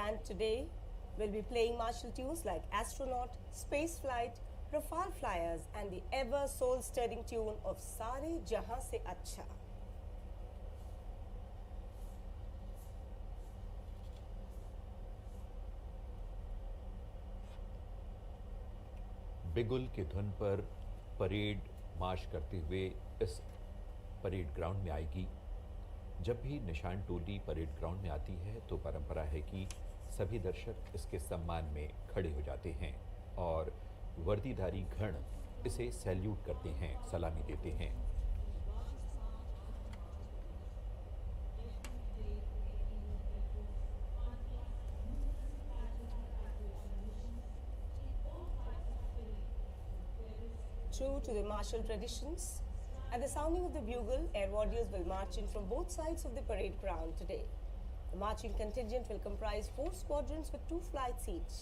band today will be playing martial tunes like Astronaut, Space Flight, Rafale Flyers and the ever soul-stirring tune of Sare Jahan Se Acha. बिगुल की धुन पर parade मार्च करते हुए इस parade ground में आएगी। जब भी निशान टोली परेड ग्राउंड में आती है तो परंपरा है कि सभी दर्शक इसके सम्मान में खड़े हो जाते हैं और वर्दीधारी गण इसे सैल्यूट करते हैं, सलामी देते हैं। True to the martial traditions, at the sounding of the bugle, air warriors will march in from both sides of the parade ground today. The marching contingent will comprise 4 squadrons with 2 flights each.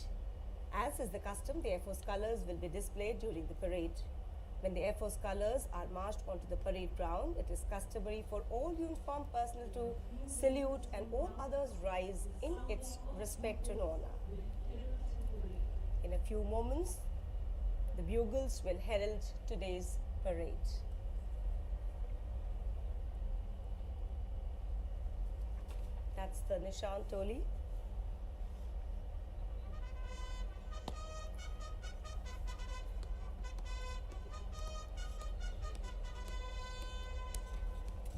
As is the custom, the Air Force colours will be displayed during the parade. When the Air Force colours are marched onto the parade ground, it is customary for all uniformed personnel to salute and all others rise in its respect and honour. In a few moments, the bugles will herald today's parade. That's the Nishan Toli.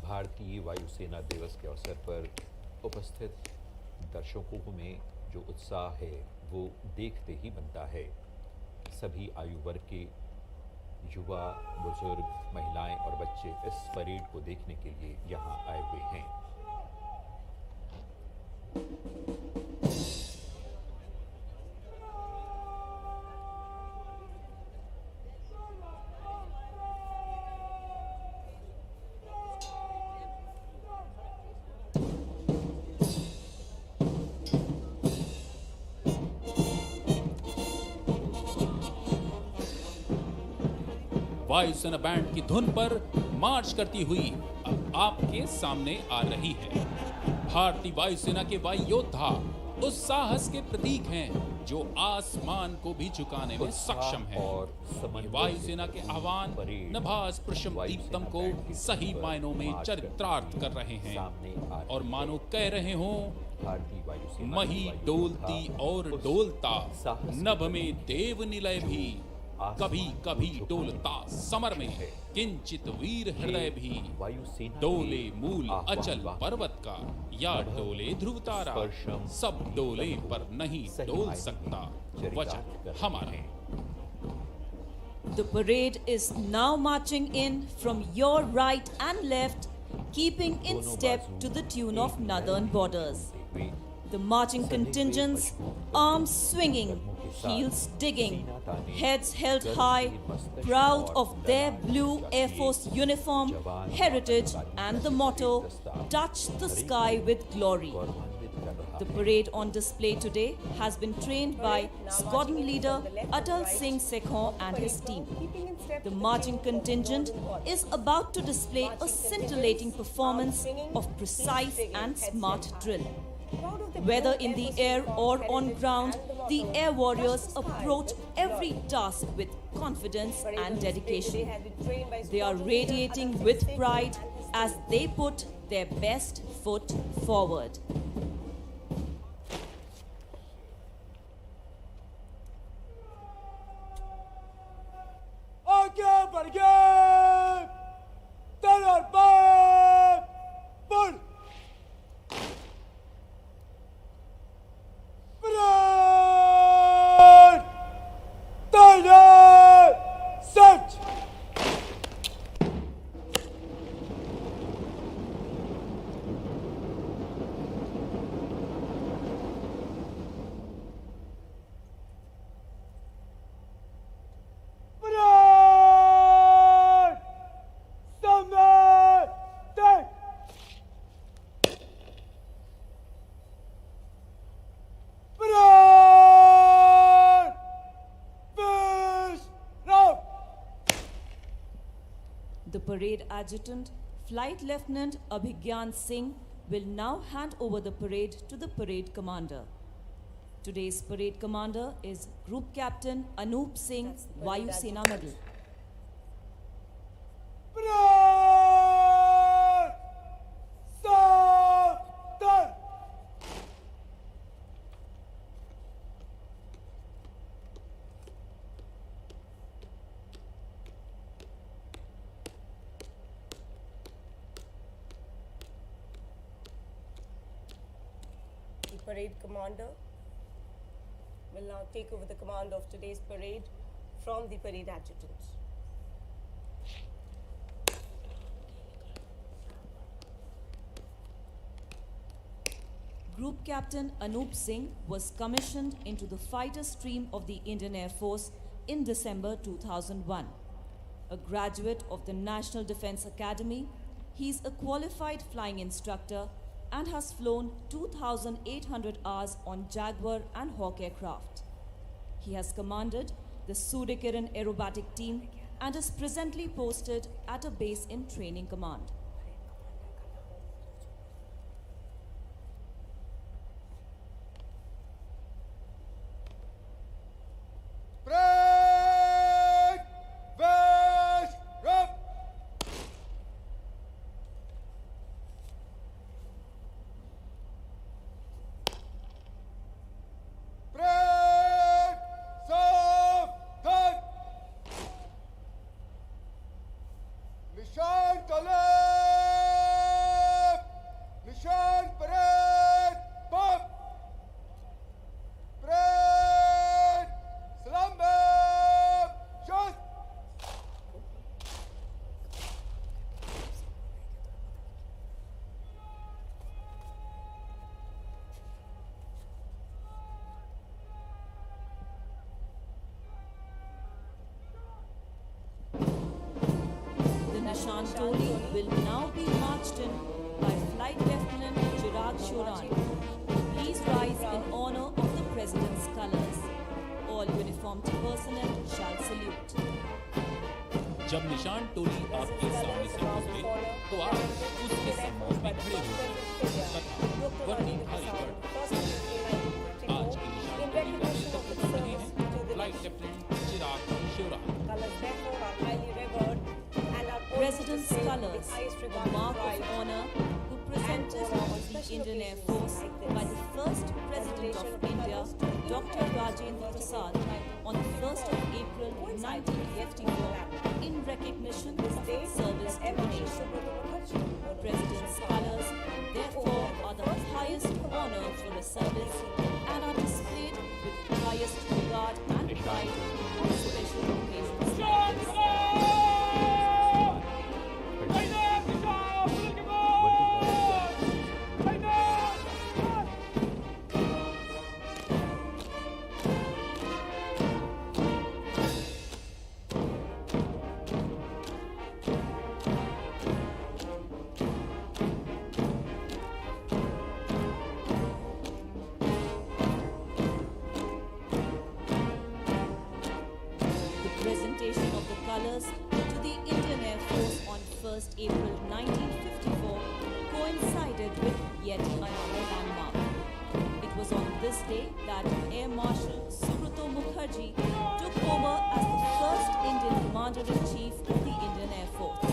भारतीय वायुसेना दिवस के अवसर पर उपस्थित दर्शकों में जो उत्साह है वो देखते ही बनता है। सभी आयु वर्ग के युवा, बुजुर्ग, महिलाएं और बच्चे इस परेड को देखने के लिए यहाँ आए हुए हैं। वायुसेना बैंड की धुन पर मार्च करती हुई अब आपके सामने आ रही है। भारतीय वायुसेना के वायु योद्धा उस साहस के प्रतीक हैं जो आसमान को भी झुकाने में सक्षम है। ये वायुसेना के आह्वान नभास प्रशम दीप्तम को सही मायनों में चरित्रार्थ कर रहे हैं और मानो कह रहे हों, मही डोलती और डोलता नभ में देव निलय भी, कभी कभी डोलता समर में किंचित वीर हृदय भी, डोले मूल अचल पर्वत का या डोले ध्रुव तारा, सब डोले पर नहीं डोल सकता वचन हमारा। The parade is now marching in from your right and left, keeping in step to the tune of Northern Borders. The marching contingents, arms swinging, heels digging, heads held high, proud of their blue Air Force uniform, heritage and the motto, touch the sky with glory. The parade on display today has been trained by squadron leader Atal Singh Sekhon and his team. The marching contingent is about to display a scintillating performance of precise and smart drill. Whether in the air or on ground, the air warriors approach every task with confidence and dedication. They are radiating with pride as they put their best foot forward. The parade adjutant, Flight Lieutenant Abhigyan Singh, will now hand over the parade to the parade commander. Today's parade commander is Group Captain Anup Singh, That's the Vayu parade Sena adjutant. Medal. The parade commander will now take over the command of today's parade from the parade adjutant. Group Captain Anup Singh was commissioned into the fighter stream of the Indian Air Force in December 2001. A graduate of the National Defence Academy, he is a qualified flying instructor and has flown 2,800 hours on Jaguar and Hawk aircraft. He has commanded the Suryakiran aerobatic team and is presently posted at a base in Training Command. Nishan Toli will now be marched in by Flight Lieutenant Chirag Shoran. Please rise in honor of the President's colors. All uniformed personnel shall salute. जब निशान टोली आपके सामने से गुजरे तो आप उसके सम्मान में खड़े हो जाएं तथा वर्दी भारी पर आज की निशान टोली का नेतृत्व कर रहे हैं flight lieutenant Chirag Shora. Colors therefore are highly revered and are always President's displayed colors, with highest a regard mark and of pride. honor, were presented And to the special Indian Air occasions Force like this. by the first President of India, Dr. Rajendra Prasad, on the 1st of April 1954, in recognition This of day its service to that the M.P. nation. Subrata Mukherjee The President's colors, therefore, are the highest honor for a service and are displayed with highest regard and pride on special occasions like this. Presentation of the colours to the Indian Air Force on 1st April 1954 coincided with yet another landmark. It was on this day that Air Marshal Subrata Mukherjee took over as the first Indian Commander-in-Chief of the Indian Air Force.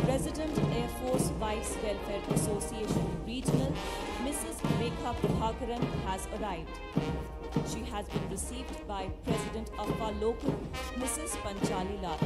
President Air Force Wives Welfare Association Regional, Mrs. Rekha Prabhakaran has arrived. She has been received by President of our local, Mrs. Panchali Lal.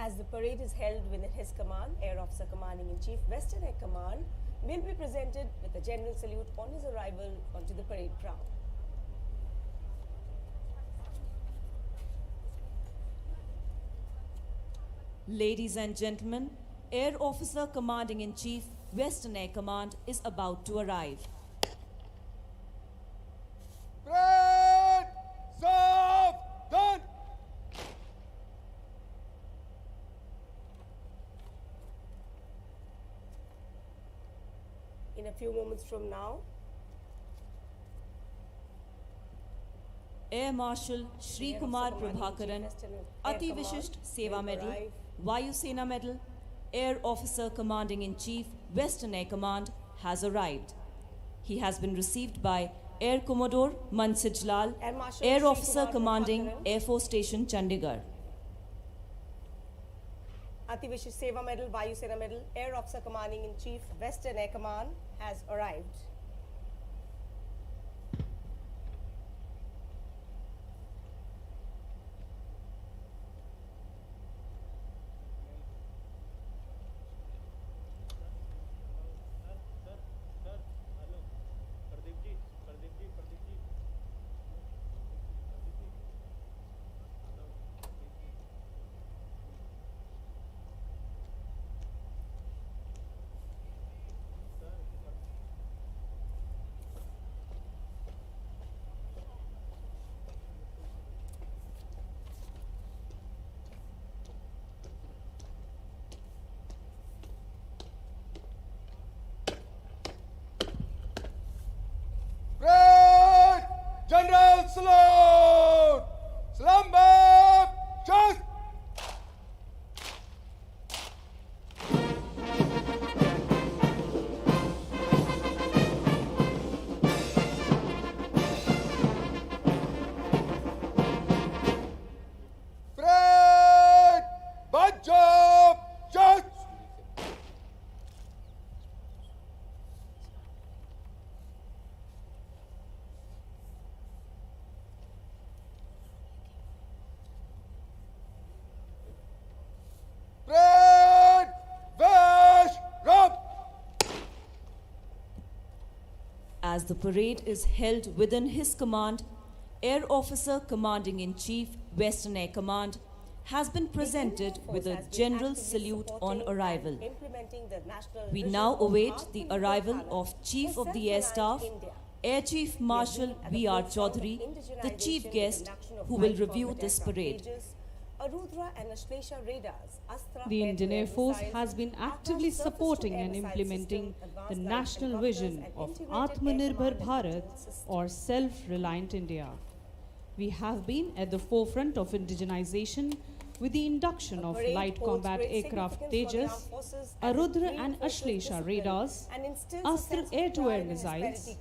As the parade is held within his command, Air Officer Commanding in Chief, Western Air Command, will be presented with a general salute on his arrival onto the parade ground. Ladies and gentlemen, Air Officer Commanding in Chief, Western Air Command is about to arrive. Parade! Serve! Done! In a few moments from now, Air Marshal Shri Air Kumar Officer Commanding in Prabhakaran, Chief, Western Air Ati Command Vishisht Seva will Medal, arrive. Vayu Sena Medal, Air Officer Commanding in Chief, Western Air Command has arrived. He has been received by Air Commodore Mansij Lal, Air Marshal Air Shri Officer Kumar Commanding Prabhakaran. Air Force Station Chandigarh. Ati Vishisht Seva Medal, Vayu Sena Medal, Air Officer Commanding in Chief, Western Air Command has arrived. Parade! General salute! Slumber! Just! Parade! Bunch up! Just! Parade! Vash! Rub! As the parade is held within his command, Air Officer Commanding in Chief, Western Air Command, has been presented with a general salute on arrival. We now await the arrival of Chief of the Air Staff, Air Chief Marshal B.R. Chaudhary, the chief guest, who will review this parade. The Indian Air Force has been actively supporting and implementing the national vision of Atmanirbhar Bharat, or self-reliant India. We have been at the forefront of indigenization with the induction of light combat aircraft Tejas, Arudra and Ashlesha radars, Astra air-to-air missiles,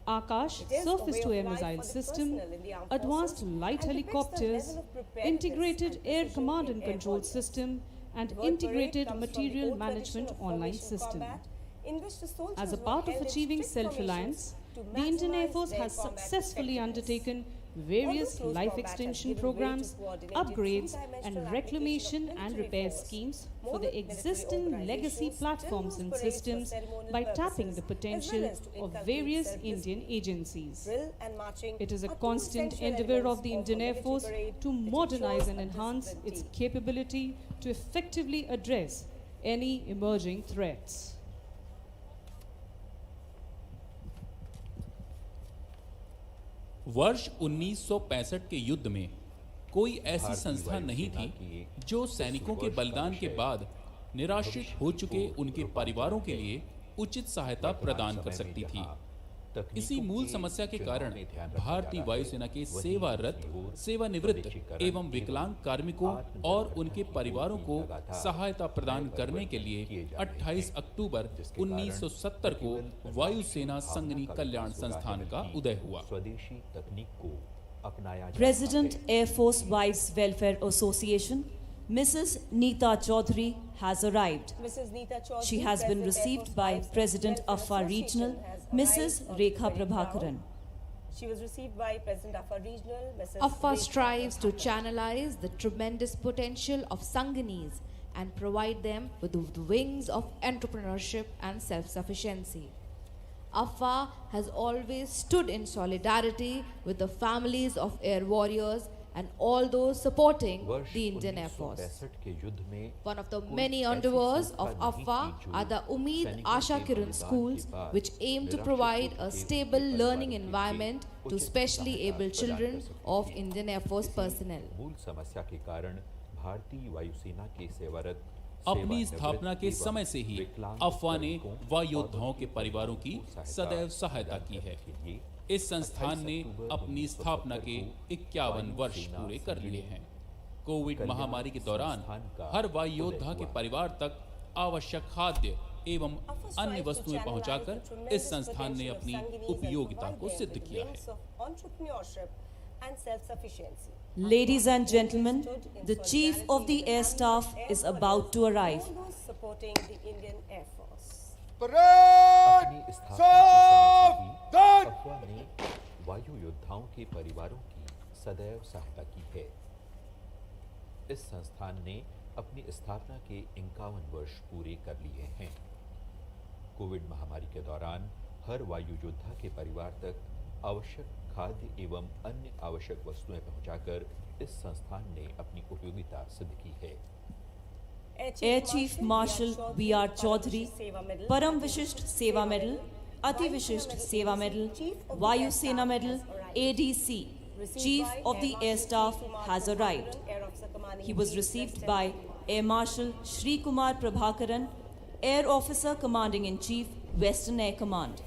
Akash surface-to-air missile system, advanced light helicopters, integrated air command and control system, and integrated material management online system. As a part of achieving self-reliance, the Indian Air Force has successfully undertaken various life extension programs, upgrades, and reclamation and repair schemes for the existing legacy platforms and systems by tapping the potential of various Indian agencies. It is a constant endeavor of the Indian Air Force to modernize and enhance its capability to effectively address any emerging threats. वर्ष 1965 के युद्ध में कोई ऐसी संस्था नहीं थी जो सैनिकों के बलिदान के बाद निराश्रित हो चुके उनके परिवारों के लिए उचित सहायता प्रदान कर सकती थी। इसी मूल समस्या के कारण भारतीय वायुसेना के सेवारत, सेवानिवृत्त एवं विकलांग कार्मिकों और उनके परिवारों को सहायता प्रदान करने के लिए 28 अक्टूबर 1970 को वायुसेना संगनी कल्याण संस्थान का उदय हुआ। स्वदेशी तकनीक को अपनाया जा President Air Force Wives Welfare Association, Mrs. Neeta Chaudhary has arrived. She has been received by President Afar Regional, Mrs. Rekha Prabhakaran. She was received by President Afar Regional, Mrs. Afar Rekha strives to Prabhakaran. channelize the tremendous potential of Sanganis and provide them with the wings of entrepreneurship and self-sufficiency. AFA has always stood in solidarity with the families of air warriors and all those supporting वर्ष the Indian Air Force. 1965 के युद्ध में One of the कोई many ऐसी endeavors संस्था of नहीं AFA थी जो are the Umeed सैनिकों Asha के Kiran बलिदान schools, के बाद which aim to निराश्रित provide होकर a के stable उनके learning परिवारों के environment लिए to उचित specially सहायता able प्रदान children कर सकती of थी। Indian Air Force इसी personnel. मूल समस्या के कारण भारतीय वायुसेना के सेवारत अपनी स्थापना के समय से ही अफवाह ने वायुयोद्धाओं के परिवारों की सदैव सहायता की है। इस संस्थान ने अपनी स्थापना के 51 वर्ष पूरे कर लिए हैं। कोविड महामारी के दौरान हर वायुयोद्धा के परिवार तक आवश्यक खाद्य एवं अन्य वस्तुएं पहुंचाकर इस संस्थान ने अपनी उपयोगिता को सिद्ध किया है। Ladies and gentlemen, the Chief of the Air Staff is about to arrive. Parade! अपनी स्थापना के समय से ही Saavdhan! अफवाह ने वायु योद्धाओं के परिवारों की सदैव सहायता की है। इस संस्थान ने अपनी स्थापना के 51 वर्ष पूरे कर लिए हैं। कोविड महामारी के दौरान हर वायु योद्धा के परिवार तक आवश्यक खाद्य एवं अन्य आवश्यक वस्तुएं पहुंचाकर इस संस्थान ने अपनी उपयोगिता सिद्ध की है। Air Chief Marshal B.R. Chaudhary, Param Vishisht Seva Medal, Ati Vishisht Seva Medal, Vayu Sena Medal, ADC, Chief of the Air Staff has arrived. He was received by Air Marshal Shri Kumar Prabhakaran, Air Officer Commanding in Chief, Western Air Command.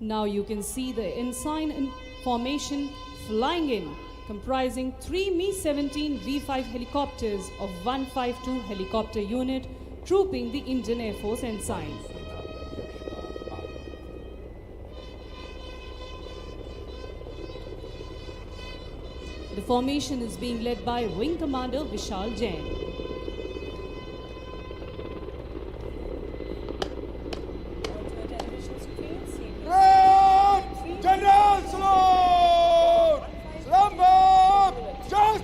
Now you can see the ensign in formation flying in, comprising 3 Mi-17 V5 helicopters of 152 helicopter unit, trooping the Indian Air Force ensign. The formation is being led by Wing Commander Vishal Jain. Parade! General salute! Slumber! Just!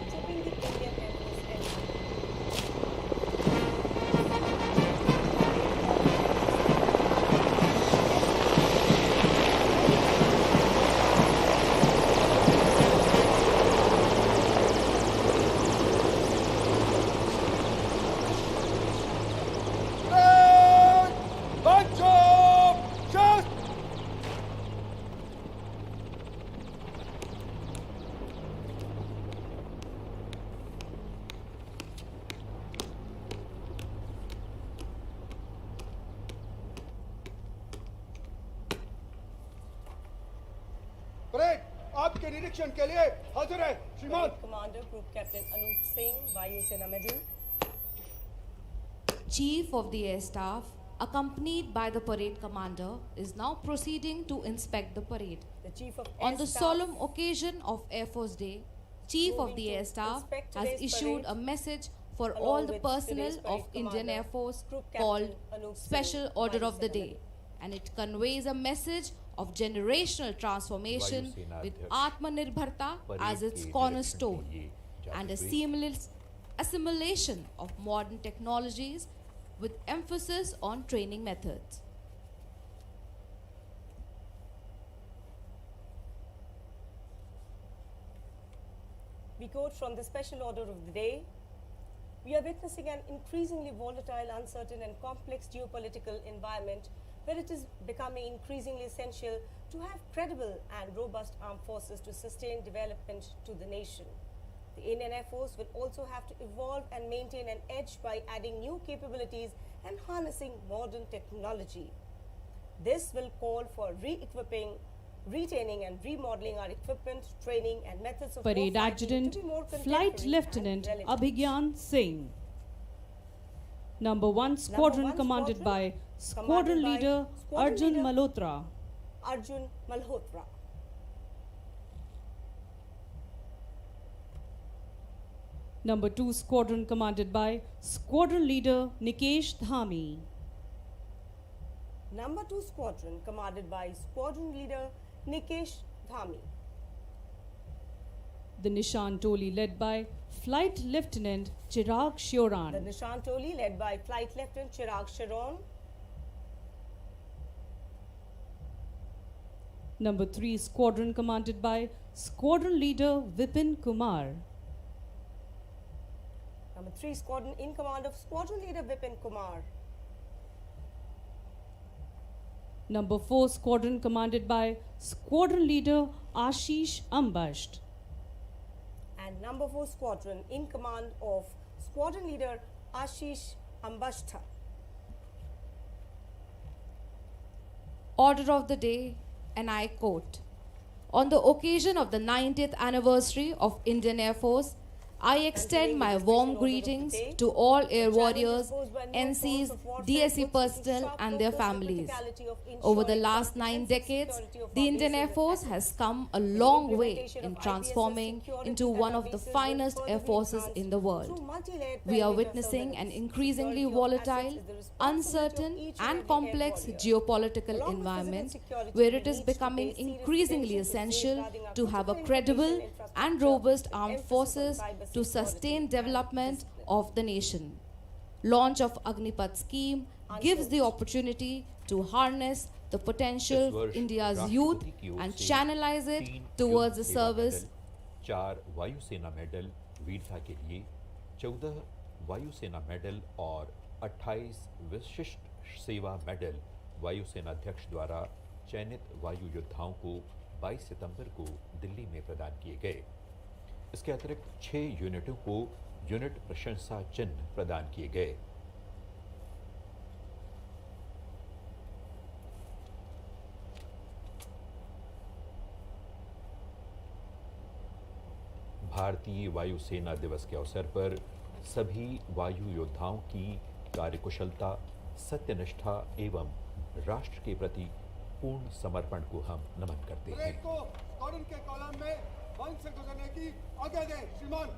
Parade! Bunch up! Just! Parade आपके निरीक्षण के लिए हाजिर है श्रीमान। Commander Group Captain Anup Singh, Vayu Sena Medal. Chief of the Air Staff, accompanied by the parade commander, is now proceeding to inspect the parade. The Chief of On Air the Staff, solemn occasion of Air Force Day, Chief of Moving the to Air Staff inspect has today's issued parade, a message for along all the with personnel today's parade of Indian commander, Air Force Group called Captain Anup Singh, Special Order Vayu of the Sena Day, Medal. and it conveys a message of generational transformation वायु सेना with अध्यक्ष Atmanirbharta parade as के its निरीक्षण cornerstone के लिए जाते and a हुए seamless assimilation of modern technologies with emphasis on training methods. We quote from the special order of the day. We are witnessing an increasingly volatile, uncertain, and complex geopolitical environment where it is becoming increasingly essential to have credible and robust armed forces to sustain development to the nation. The Indian Air Force will also have to evolve and maintain an edge by adding new capabilities and harnessing modern technology. This will call for re-equipping, retaining and remodeling our equipment, training and methods of Parade warfighting Adjutant, to be more Flight contemporary Lieutenant and relevant. Abhigyan Singh. Number 1 Squadron one commanded by squadron Squadron commanded by Leader Squadron Arjun Leader Malhotra. Arjun Malhotra. Number 2 Squadron commanded by Squadron Leader Nikesh Dhami. Number 2 Squadron, commanded by Squadron Leader Nikesh Dhami. The Nishan Toli led by Flight Lieutenant Chirag The Shioran. Nishan Toli led by Flight Lieutenant Chirag Sharon. Number 3 Squadron commanded by Squadron Leader Vipin Kumar. Number 3 Squadron in command of Squadron Leader Vipin Kumar. Number 4 Squadron commanded by Squadron Leader Ashish Ambasht. And number 4 Squadron in command of Squadron Leader Ashish Ambashtha. Order of the day, and I quote, on the occasion of the 90th anniversary of Indian Air Force, I extend my warm greetings to all air warriors, NCs, DSE personnel and their families. Over the last 9 decades, the Indian Air Force has come a long way in transforming into one of the finest air forces in the world. We are witnessing an increasingly volatile, uncertain and complex geopolitical environment where it is becoming increasingly essential to have a credible and robust armed forces to sustain development of the nation. Launch of Agnipath scheme gives the opportunity to harness the potential India's youth and channelize it towards the service. 4 वायुसेना medal वीरता के लिए, 14 वायुसेना medal और 28 विशिष्ट सेवा medal वायुसेना अध्यक्ष द्वारा चयनित वायु योद्धाओं को 22 सितंबर को दिल्ली में प्रदान किए गए। इसके अतिरिक्त 6 यूनिटों को यूनिट प्रशंसा चिन्ह प्रदान किए गए। भारतीय वायुसेना दिवस के अवसर पर सभी वायु योद्धाओं की कार्यकुशलता, सत्यनिष्ठा एवं राष्ट्र के प्रति पूर्ण समर्पण को हम नमन करते हैं। परेड को स्क्वाड्रन के कॉलम में वन से गुजरने की आज्ञा दें, श्रीमान।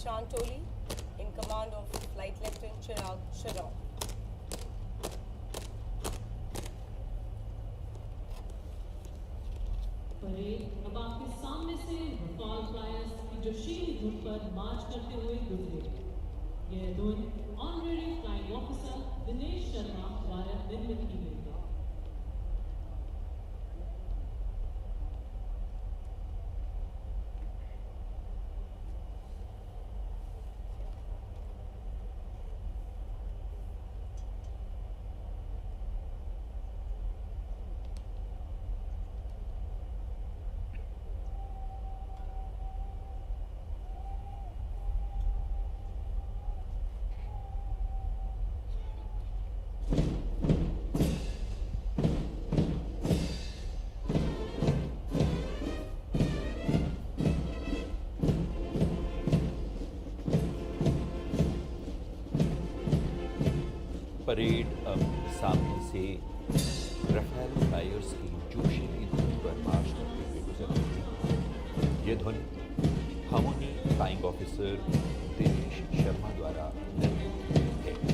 Nishan Toli in command of Flight Lieutenant Chirag Sharon. Parade अब आपके सामने से रफाल फ्लायर्स की जोशीली धुन पर मार्च करते हुए गुजरे। यह धुन honorary flying officer Dinesh Sharma द्वारा निर्मित की गई है। परेड अब सामने से रफेल फ्लायर्स की जोशीली धुन पर मार्च करते हुए गुजर रही है। ये धुन harmony flying officer Dinesh Sharma द्वारा निर्मित की गई है।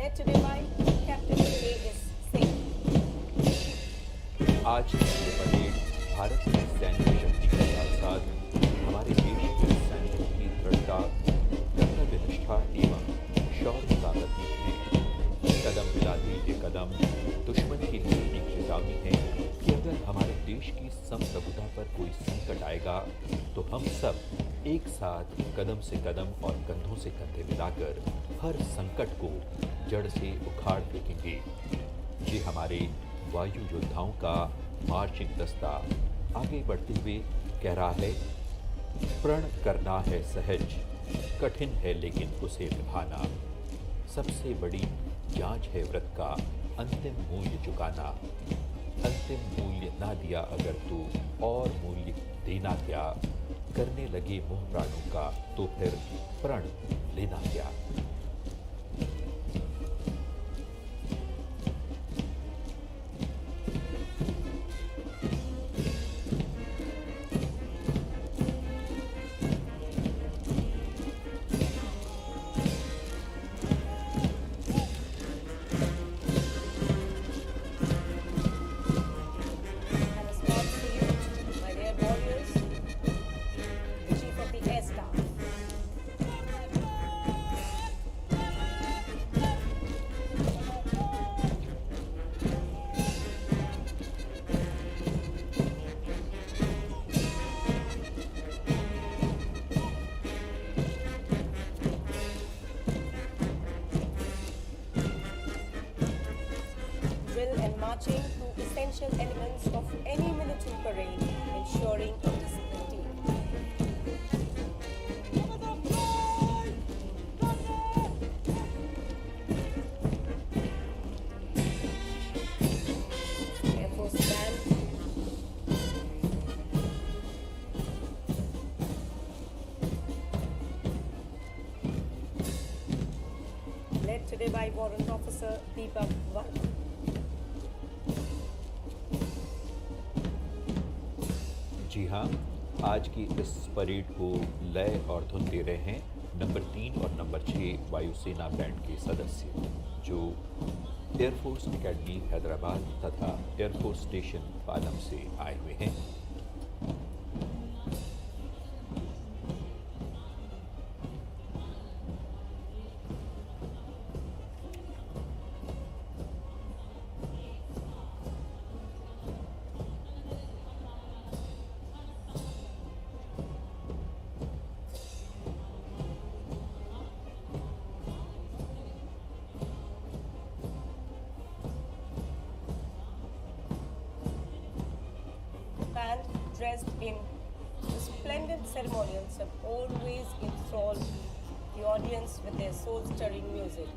led today by Captain A.S. Singh. आज ये परेड भारत की सैन्य शक्ति के साथ साथ हमारे देश के सैनिकों की दृढ़ता, कर्तव्य निष्ठा एवं शौर्य का प्रतीक है। कदम मिलाते ये कदम दुश्मन के लिए एक चेतावनी है कि अगर हमारे देश की संप्रभुता पर कोई संकट आएगा तो हम सब एक साथ कदम से कदम और कंधों से कंधे मिलाकर हर संकट को जड़ से उखाड़ फेंकेंगे। ये हमारे वायु योद्धाओं का मार्चिंग दस्ता आगे बढ़ते हुए कह रहा है, प्रण करना है सहज, कठिन है लेकिन उसे निभाना। सबसे बड़ी जांच है व्रत का अंतिम मूल्य चुकाना। अंतिम मूल्य ना दिया अगर तो और मूल्य देना क्या। करने लगे मोह प्राणों का तो फिर प्रण लेना क्या। And a small salute by their warriors, the Chief of the Air Staff. Drill and marching, two essential elements of any military parade, ensuring a disciplined team. Air Force Band. Led today by Warrant Officer Deepak Varma. जी हाँ, आज की इस parade को लय और धुन दे रहे हैं नंबर 3 और नंबर 6 वायुसेना बैंड के सदस्य, जो एयरफोर्स एकेडमी हैदराबाद तथा एयरफोर्स स्टेशन पालम से आए हुए हैं। Band dressed in resplendent ceremonials have always enthralled the audience with their soul-stirring music.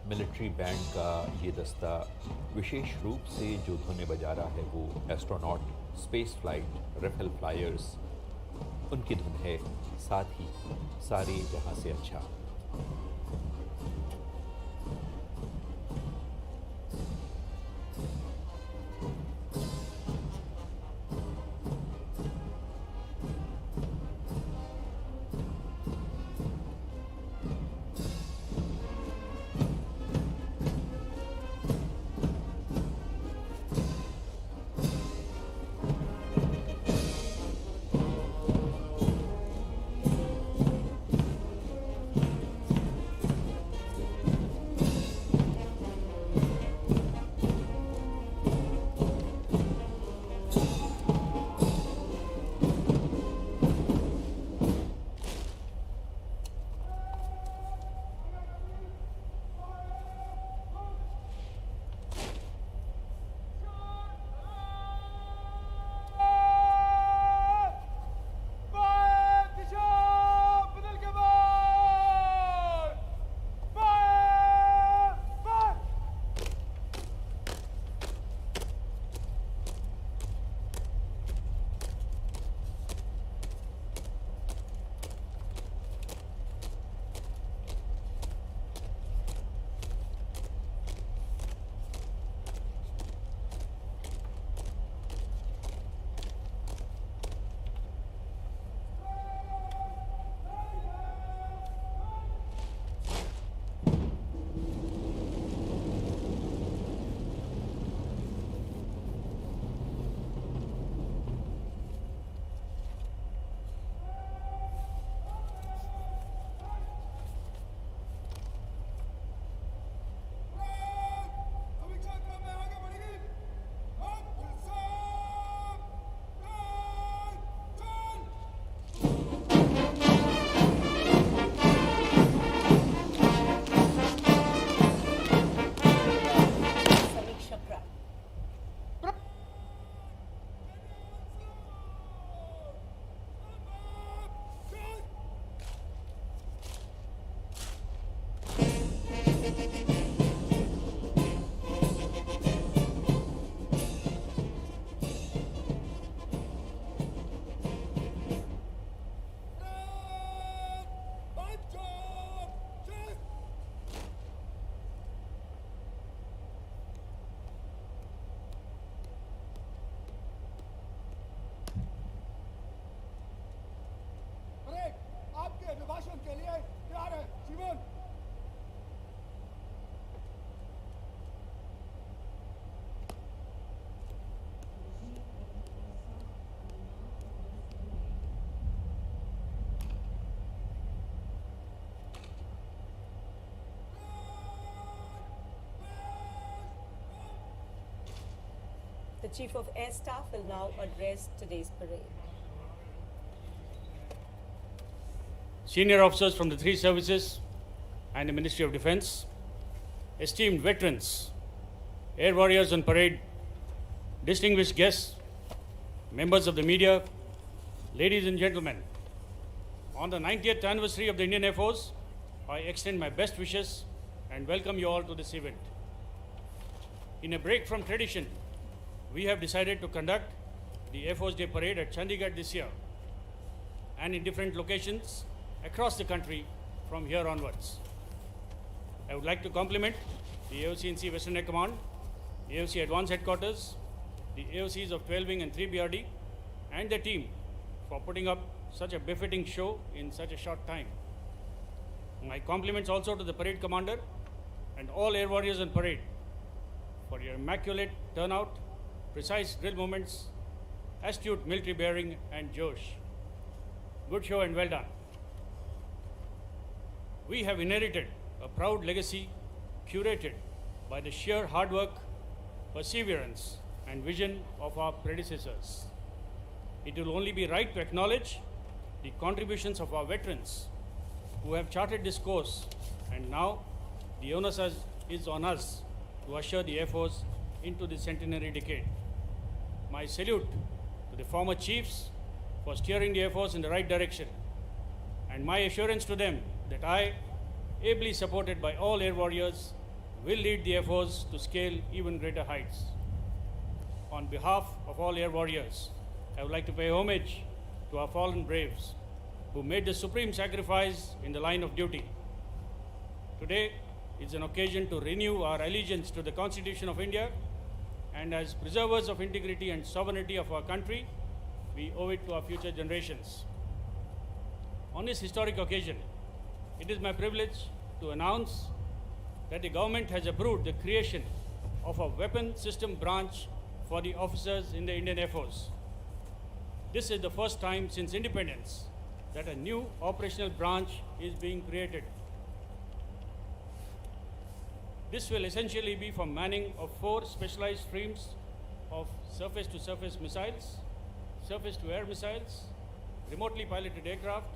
Military band का ये दस्ता विशेष रूप से जो धुनें बजा रहा है वो एस्ट्रोनॉट, स्पेस फ्लाइट, रेफेल फ्लायर्स, उनकी धुन है, साथ ही सारे जहां से अच्छा। The Chief of Air Staff will now address today's parade. Senior officers from the three services and the Ministry of Defence, esteemed veterans, air warriors on parade, distinguished guests, members of the media, ladies and gentlemen, on the 90th anniversary of the Indian Air Force, I extend my best wishes and welcome you all to this event. In a break from tradition, we have decided to conduct the Air Force Day Parade at Chandigarh this year and in different locations across the country from here onwards. I would like to compliment the AOC&C Western Air Command, the AOC Advanced Headquarters, the AOCs of 12 Wing and 3 BRD, and the team for putting up such a befitting show in such a short time. My compliments also to the parade commander and all air warriors on parade for your immaculate turnout, precise drill movements, astute military bearing and josh. Good show and well done. We have inherited a proud legacy curated by the sheer hard work, perseverance and vision of our predecessors. It will only be right to acknowledge the contributions of our veterans who have charted this course, and now the onus is on us to usher the Air Force into the centenary decade. My salute to the former chiefs for steering the Air Force in the right direction, and my assurance to them that I, ably supported by all air warriors, will lead the Air Force to scale even greater heights. On behalf of all air warriors, I would like to pay homage to our fallen braves who made the supreme sacrifice in the line of duty. Today is an occasion to renew our allegiance to the Constitution of India, and as preservers of integrity and sovereignty of our country, we owe it to our future generations. On this historic occasion, it is my privilege to announce that the government has approved the creation of a weapon system branch for the officers in the Indian Air Force. This is the first time since independence that a new operational branch is being created. This will essentially be for manning of 4 specialized streams of surface-to-surface missiles, surface-to-air missiles, remotely piloted aircraft,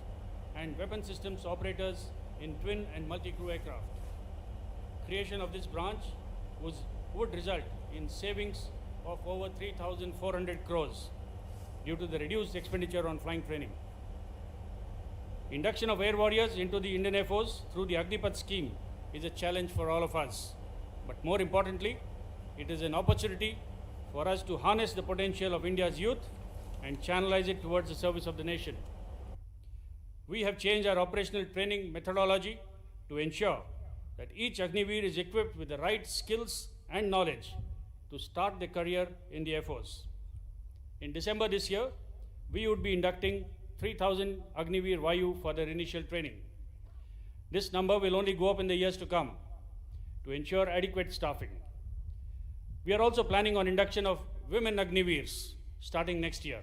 and weapon systems operators in twin and multi-crew aircraft. Creation of this branch would result in savings of over 3,400 crores due to the reduced expenditure on flying training. Induction of air warriors into the Indian Air Force through the Agnipath scheme is a challenge for all of us. But more importantly, it is an opportunity for us to harness the potential of India's youth and channelize it towards the service of the nation. We have changed our operational training methodology to ensure that each Agniveer is equipped with the right skills and knowledge to start their career in the Air Force. In December this year, we would be inducting 3,000 Agniveer Vayu for their initial training. This number will only go up in the years to come to ensure adequate staffing. We are also planning on induction of women Agniveers starting next year.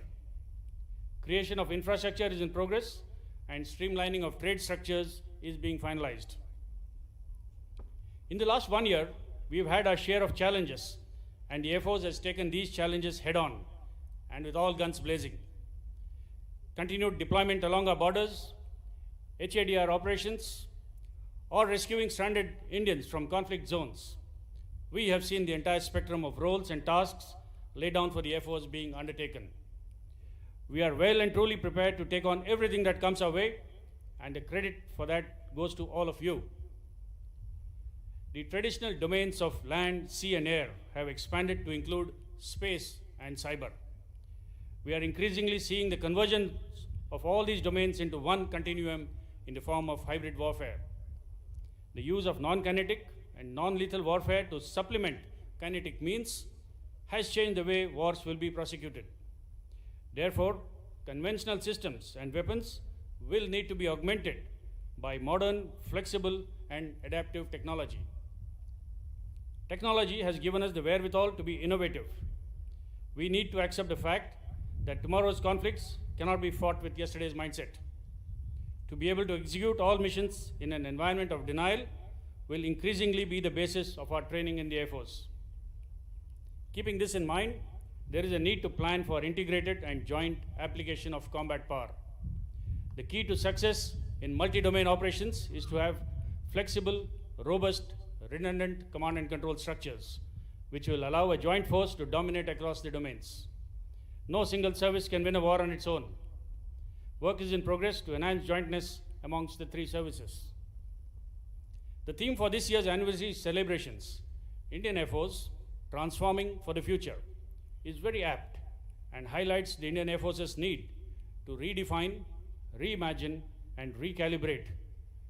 Creation of infrastructure is in progress and streamlining of trade structures is being finalized. In the last 1 year, we have had our share of challenges, and the Air Force has taken these challenges head on and with all guns blazing. Continued deployment along our borders, HADR operations, or rescuing stranded Indians from conflict zones. We have seen the entire spectrum of roles and tasks laid down for the Air Force being undertaken. We are well and truly prepared to take on everything that comes our way, and the credit for that goes to all of you. The traditional domains of land, sea, and air have expanded to include space and cyber. We are increasingly seeing the convergence of all these domains into one continuum in the form of hybrid warfare. The use of non-kinetic and non-lethal warfare to supplement kinetic means has changed the way wars will be prosecuted. Therefore, conventional systems and weapons will need to be augmented by modern, flexible, and adaptive technology. Technology has given us the wherewithal to be innovative. We need to accept the fact that tomorrow's conflicts cannot be fought with yesterday's mindset. To be able to execute all missions in an environment of denial will increasingly be the basis of our training in the Air Force. Keeping this in mind, there is a need to plan for integrated and joint application of combat power. The key to success in multi-domain operations is to have flexible, robust, redundant command and control structures, which will allow a joint force to dominate across the domains. No single service can win a war on its own. Work is in progress to enhance jointness amongst the three services. The theme for this year's anniversary celebrations, Indian Air Force, Transforming for the Future, is very apt and highlights the Indian Air Force's need to redefine, reimagine, and recalibrate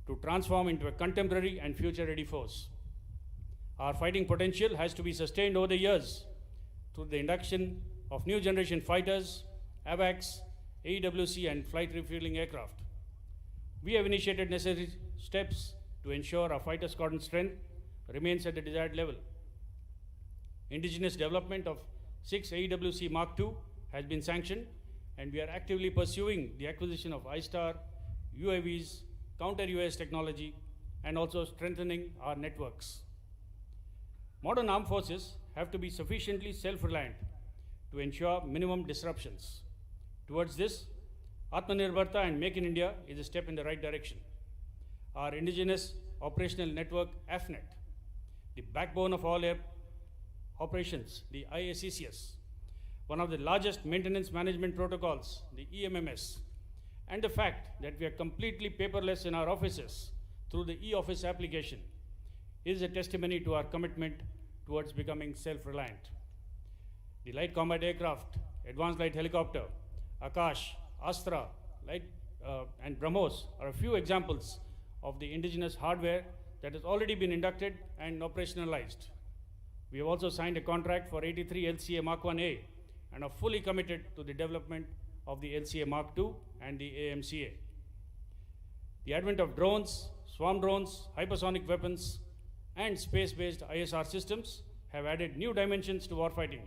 to transform into a contemporary and future-ready force. Our fighting potential has to be sustained over the years through the induction of new generation fighters, AWACS, AEWC, and flight refueling aircraft. We have initiated necessary steps to ensure our fighter squadron strength remains at the desired level. Indigenous development of 6 AEWC Mark II has been sanctioned, and we are actively pursuing the acquisition of ISTAR, UAVs, counter-UAS technology, and also strengthening our networks. Modern armed forces have to be sufficiently self-reliant to ensure minimum disruptions. Towards this, Atmanirbharta and Make in India is a step in the right direction. Our indigenous operational network, AFNET, the backbone of all air operations, the IACCS, one of the largest maintenance management protocols, the EMMS, and the fact that we are completely paperless in our offices through the e-office application is a testimony to our commitment towards becoming self-reliant. The light combat aircraft, advanced light helicopter, Akash, Astra, and BrahMos are a few examples of the indigenous hardware that has already been inducted and operationalized. We have also signed a contract for 83 LCA Mark 1A and are fully committed to the development of the LCA Mark II and the AMCA. The advent of drones, swarm drones, hypersonic weapons, and space-based ISR systems have added new dimensions to warfighting.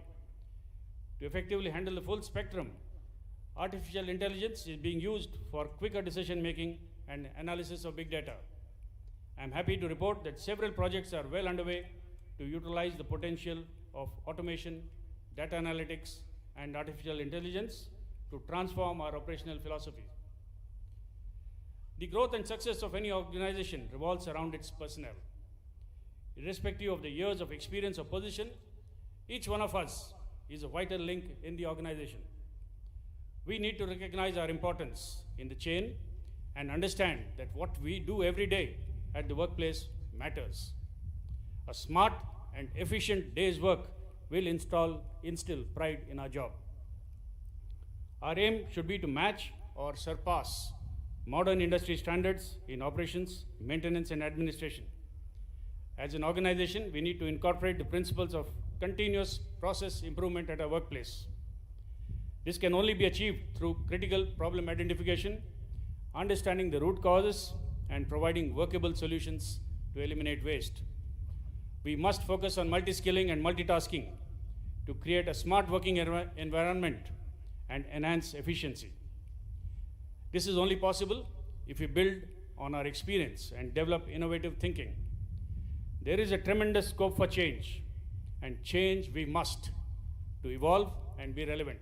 To effectively handle the full spectrum, artificial intelligence is being used for quicker decision-making and analysis of big data. I am happy to report that several projects are well underway to utilize the potential of automation, data analytics, and artificial intelligence to transform our operational philosophy. The growth and success of any organization revolves around its personnel. Irrespective of the years of experience or position, each one of us is a vital link in the organization. We need to recognize our importance in the chain and understand that what we do every day at the workplace matters. A smart and efficient day's work will instill pride in our job. Our aim should be to match or surpass modern industry standards in operations, maintenance, and administration. As an organization, we need to incorporate the principles of continuous process improvement at our workplace. This can only be achieved through critical problem identification, understanding the root causes, and providing workable solutions to eliminate waste. We must focus on multi-skilling and multitasking to create a smart working environment and enhance efficiency. This is only possible if we build on our experience and develop innovative thinking. There is a tremendous scope for change, and change we must to evolve and be relevant.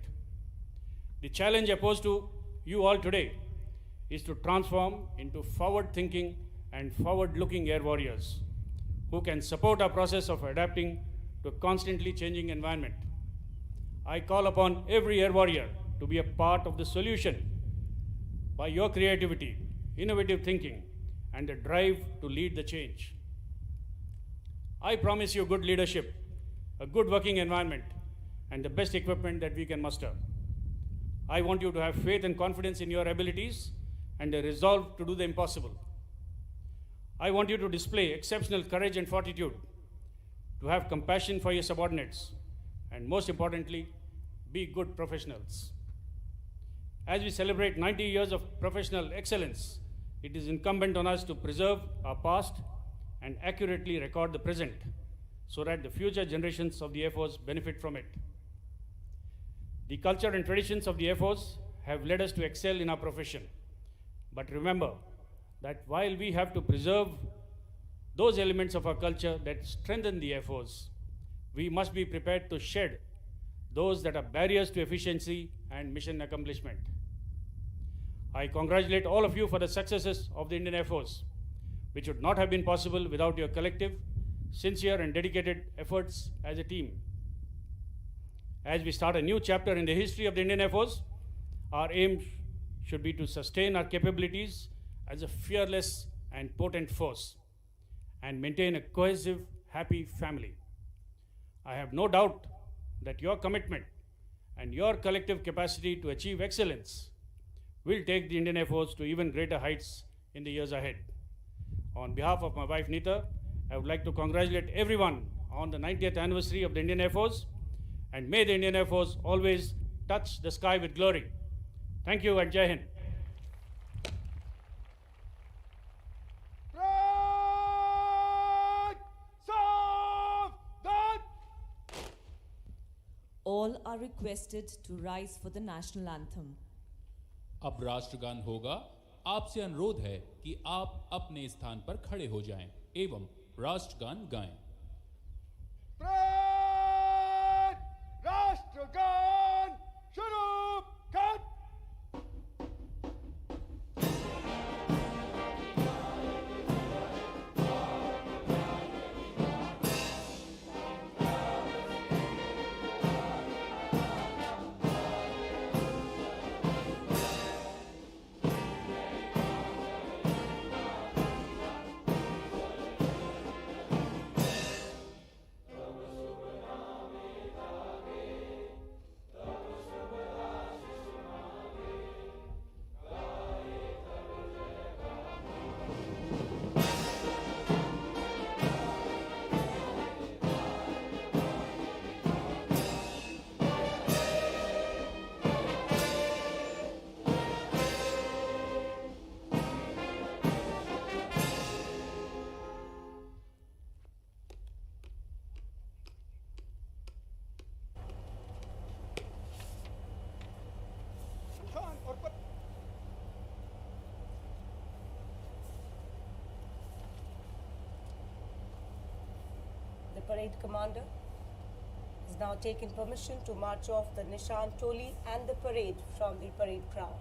The challenge I pose to you all today is to transform into forward-thinking and forward-looking air warriors who can support our process of adapting to a constantly changing environment. I call upon every air warrior to be a part of the solution by your creativity, innovative thinking, and the drive to lead the change. I promise you good leadership, a good working environment, and the best equipment that we can muster. I want you to have faith and confidence in your abilities and a resolve to do the impossible. I want you to display exceptional courage and fortitude, to have compassion for your subordinates, and most importantly, be good professionals. As we celebrate 90 years of professional excellence, it is incumbent on us to preserve our past and accurately record the present so that the future generations of the Air Force benefit from it. The culture and traditions of the Air Force have led us to excel in our profession. But remember that while we have to preserve those elements of our culture that strengthen the Air Force, we must be prepared to shed those that are barriers to efficiency and mission accomplishment. I congratulate all of you for the successes of the Indian Air Force, which would not have been possible without your collective, sincere and dedicated efforts as a team. As we start a new chapter in the history of the Indian Air Force, our aim should be to sustain our capabilities as a fearless and potent force and maintain a cohesive, happy family. I have no doubt that your commitment and your collective capacity to achieve excellence will take the Indian Air Force to even greater heights in the years ahead. On behalf of my wife Neeta, I would like to congratulate everyone on the 90th anniversary of the Indian Air Force, and may the Indian Air Force always touch the sky with glory. Thank you and Jai Hind. All are requested to rise for the national anthem. अब राष्ट्रगान होगा। आपसे अनुरोध है कि आप अपने स्थान पर खड़े हो जाएं एवं राष्ट्रगान गाएं। राष्ट्रगान शुरू कर। The parade commander has now taken permission to march off the Nishan Toli and the parade from the parade ground.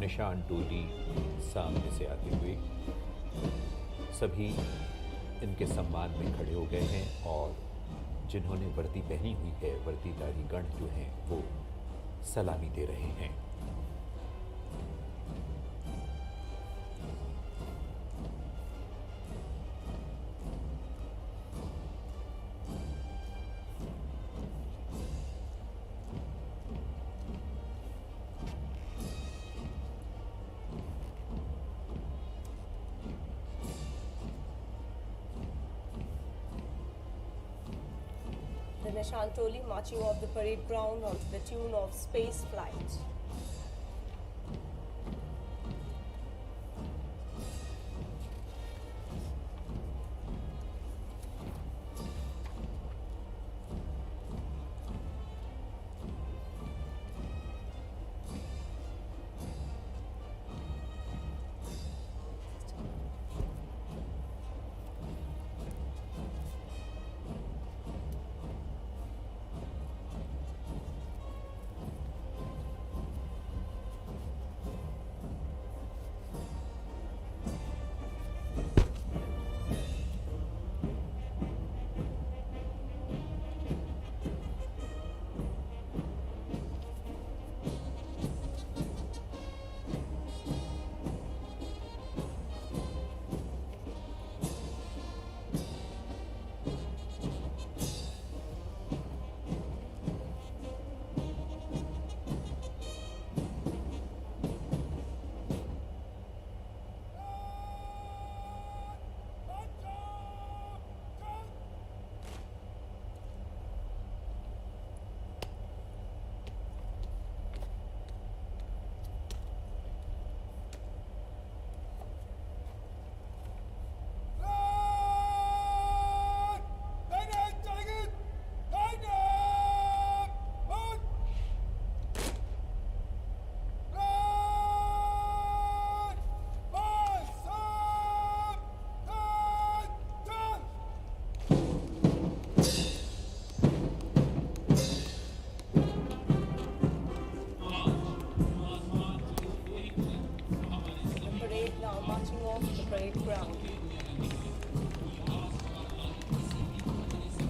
निशान टोली सामने से आते हुए सभी इनके सम्मान में खड़े हो गए हैं और जिन्होंने वर्दी पहनी हुई है वर्दीधारी गण जो हैं वो सलामी दे रहे हैं। The Nishantoli marching off the parade ground onto the tune of Space Flight.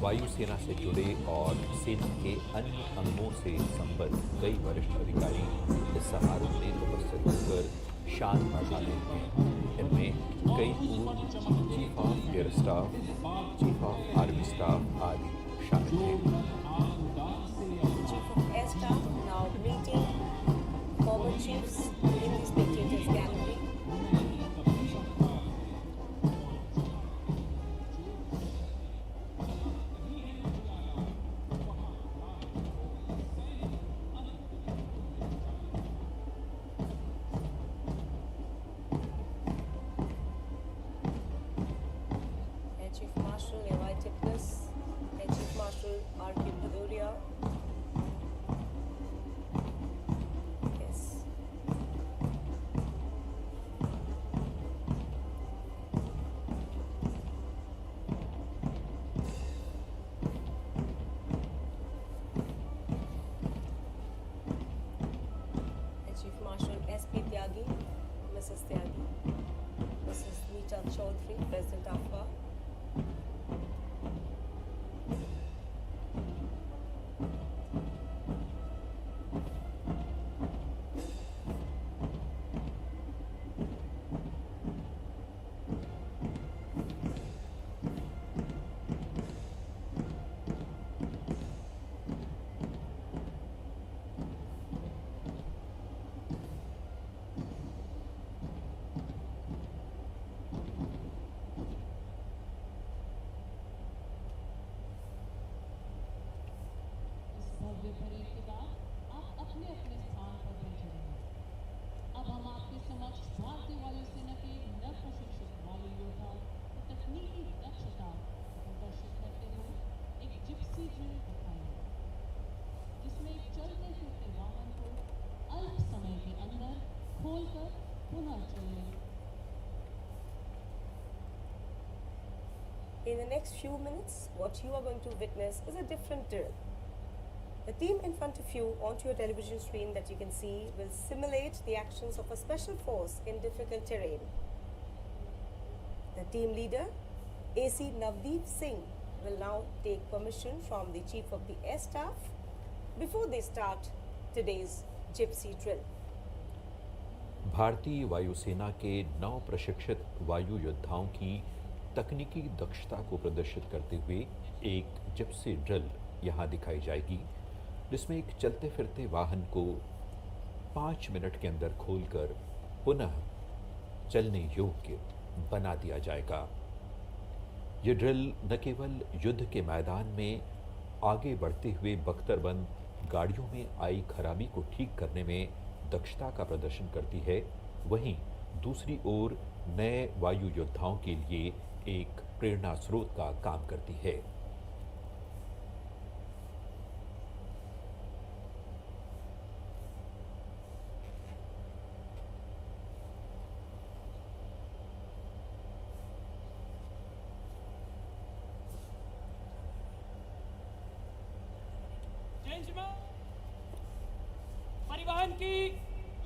वायुसेना से जुड़े और सेना के अन्य अंगों से संबद्ध कई वरिष्ठ अधिकारी इस समारोह में उपस्थित होकर शान बढ़ाने हैं। इनमें कई पूर्व chief of air staff, chief of army staff आदि शामिल हैं। Chief of Air Staff now meeting former chiefs in the spectators gallery. Air Chief Marshal A.Y. Tipnis, Air Chief Marshal R.K. Bhadoria. Yes. Air Chief Marshal S.P. Tyagi, Mrs. Tyagi, Mrs. Neeta Chaudhary, President AFA. इस भव्य parade के बाद आप अपने अपने स्थान पर बैठे रहें। अब हम आपके समक्ष भारतीय वायुसेना के नव प्रशिक्षित वायु योद्धाओं की तकनीकी दक्षता को प्रदर्शित करते हुए एक जिप्सी ड्रिल दिखाएंगे, जिसमें एक चलते फिरते वाहन को अल्प समय के अंदर खोलकर पुनः चलने। In the next few minutes, what you are going to witness is a different drill. The team in front of you onto your television screen that you can see will simulate the actions of a special force in difficult terrain. The team leader, AC Navdeep Singh, will now take permission from the Chief of the Air Staff before they start today's gypsy drill. भारतीय वायुसेना के नव प्रशिक्षित वायु योद्धाओं की तकनीकी दक्षता को प्रदर्शित करते हुए एक जिप्सी ड्रिल यहाँ दिखाई जाएगी, जिसमें एक चलते फिरते वाहन को 5 मिनट के अंदर खोलकर पुनः चलने योग्य बना दिया जाएगा। ये ड्रिल न केवल युद्ध के मैदान में आगे बढ़ते हुए बख्तरबंद गाड़ियों में आई खराबी को ठीक करने में दक्षता का प्रदर्शन करती है, वहीं दूसरी ओर नए वायु योद्धाओं के लिए एक प्रेरणा स्रोत का काम करती है। परिवहन की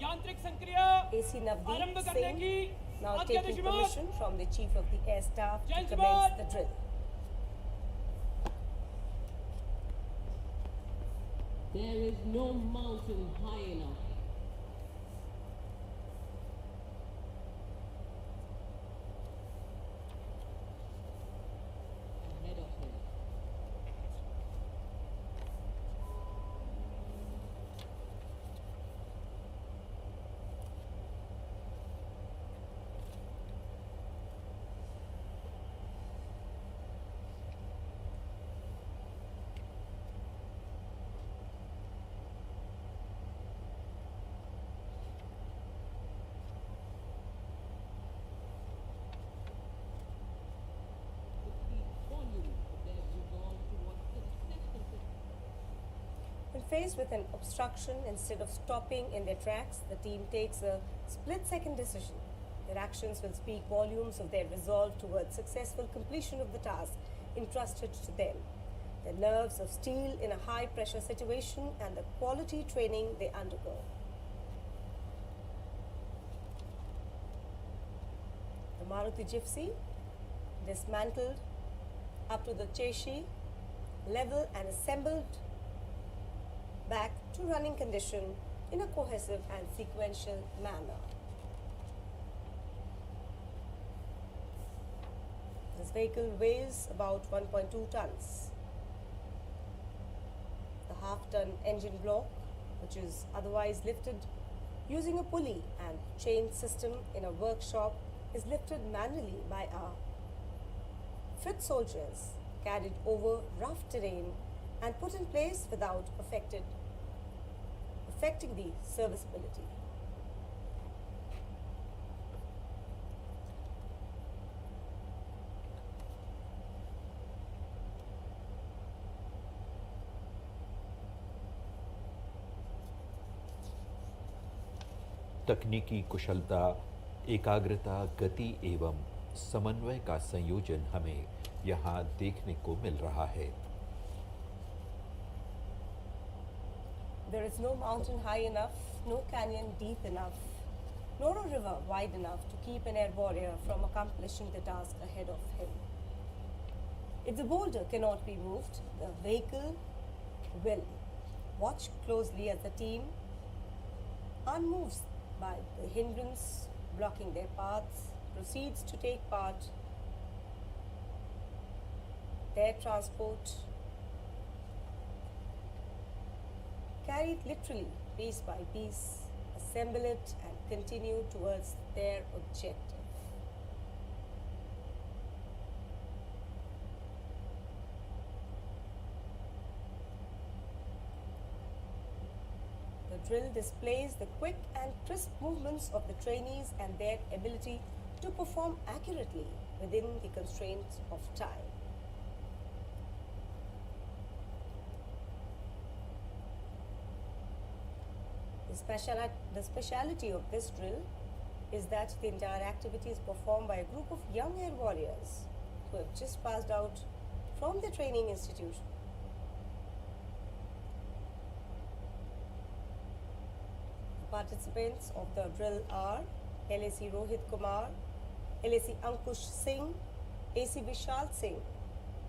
यांत्रिक संक्रिया AC Navdeep आरंभ करने Singh की now आज्ञा taking दीजिए। permission from the Chief of the Air Staff to Jai commence Jawan. the drill. There is no mountain high enough. Ahead of him. To speak volumes of their resolve towards successful When faced with an obstruction, instead of stopping in their tracks, the team takes a split-second decision. Their actions will speak volumes of their resolve towards successful completion of the task entrusted to them. Their nerves of steel in a high-pressure situation and the quality training they undergo. The Maruti Gypsy, dismantled up to the chassis level and assembled back to running condition in a cohesive and sequential manner. This vehicle weighs about 1.2 tons. The half-ton engine block, which is otherwise lifted using a pulley and chain system in a workshop, is lifted manually by our fit soldiers, carried over rough terrain and put in place without affecting the serviceability. तकनीकी कुशलता, एकाग्रता, गति एवं समन्वय का संयोजन हमें यहाँ देखने को मिल रहा है। There is no mountain high enough, no canyon deep enough, nor a river wide enough to keep an air warrior from accomplishing the task ahead of him. If the boulder cannot be moved, the vehicle will. Watch closely as the team unmoves by the hindrance blocking their paths, proceeds to take part their transport, carry it literally piece by piece, assemble it and continue towards their objective. The drill displays the quick and crisp movements of the trainees and their ability to perform accurately within the constraints of time. The speciality of this drill is that the entire activity is performed by a group of young air warriors who have just passed out from the training institution. The participants of the drill are LAC Rohit Kumar, LAC Ankush Singh, AC Vishal Singh,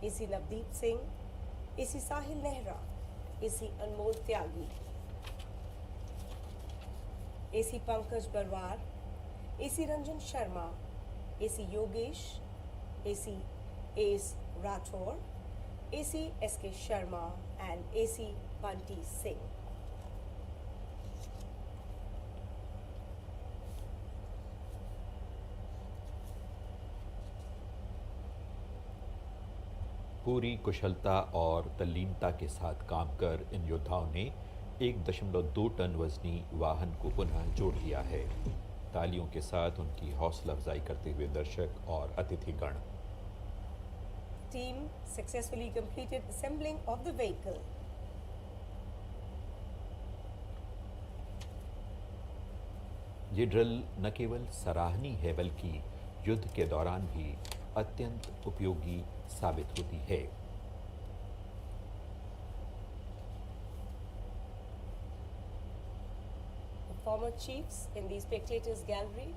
AC Navdeep Singh, AC Sahil Nehra, AC Anmol Tyagi, AC Pankaj Barwar, AC Ranjan Sharma, AC Yogesh, AC Ace Rathore, AC SK Sharma and AC Bunty Singh. पूरी कुशलता और तल्लीनता के साथ काम कर इन योद्धाओं ने 1.2 टन वजनी वाहन को पुनः जोड़ दिया है। तालियों के साथ उनकी हौसला अफजाई करते हुए दर्शक और अतिथिगण। Team successfully completed assembling of the vehicle. ये ड्रिल न केवल सराहनीय है बल्कि युद्ध के दौरान भी अत्यंत उपयोगी साबित होती है। The former chiefs in the spectators gallery.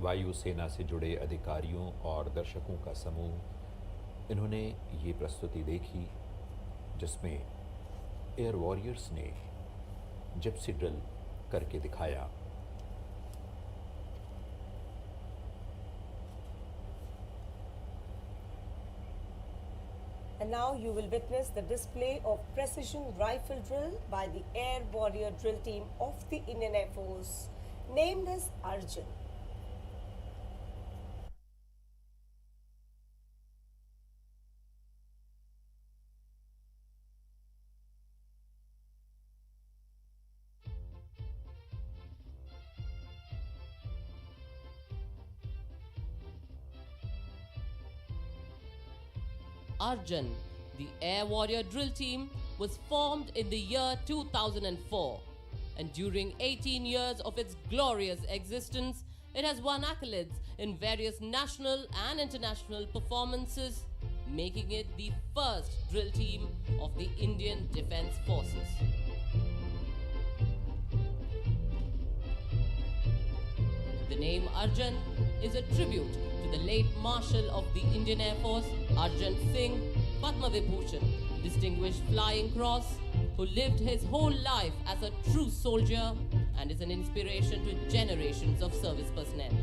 वायुसेना से जुड़े अधिकारियों और दर्शकों का समूह, इन्होंने ये प्रस्तुति देखी जिसमें एयर वॉरियर्स ने जिप्सी ड्रिल करके दिखाया। And now you will witness the display of precision rifle drill by the Air Warrior Drill Team of the Indian Air Force, named as Arjun. Arjun, the Air Warrior Drill Team, was formed in the year 2004, and during 18 years of its glorious existence, it has won accolades in various national and international performances, making it the first drill team of the Indian Defence Forces. The name Arjun is a tribute to the late Marshal of the Indian Air Force, Arjun Singh, Padma Vibhushan, Distinguished Flying Cross, who lived his whole life as a true soldier and is an inspiration to generations of service personnel.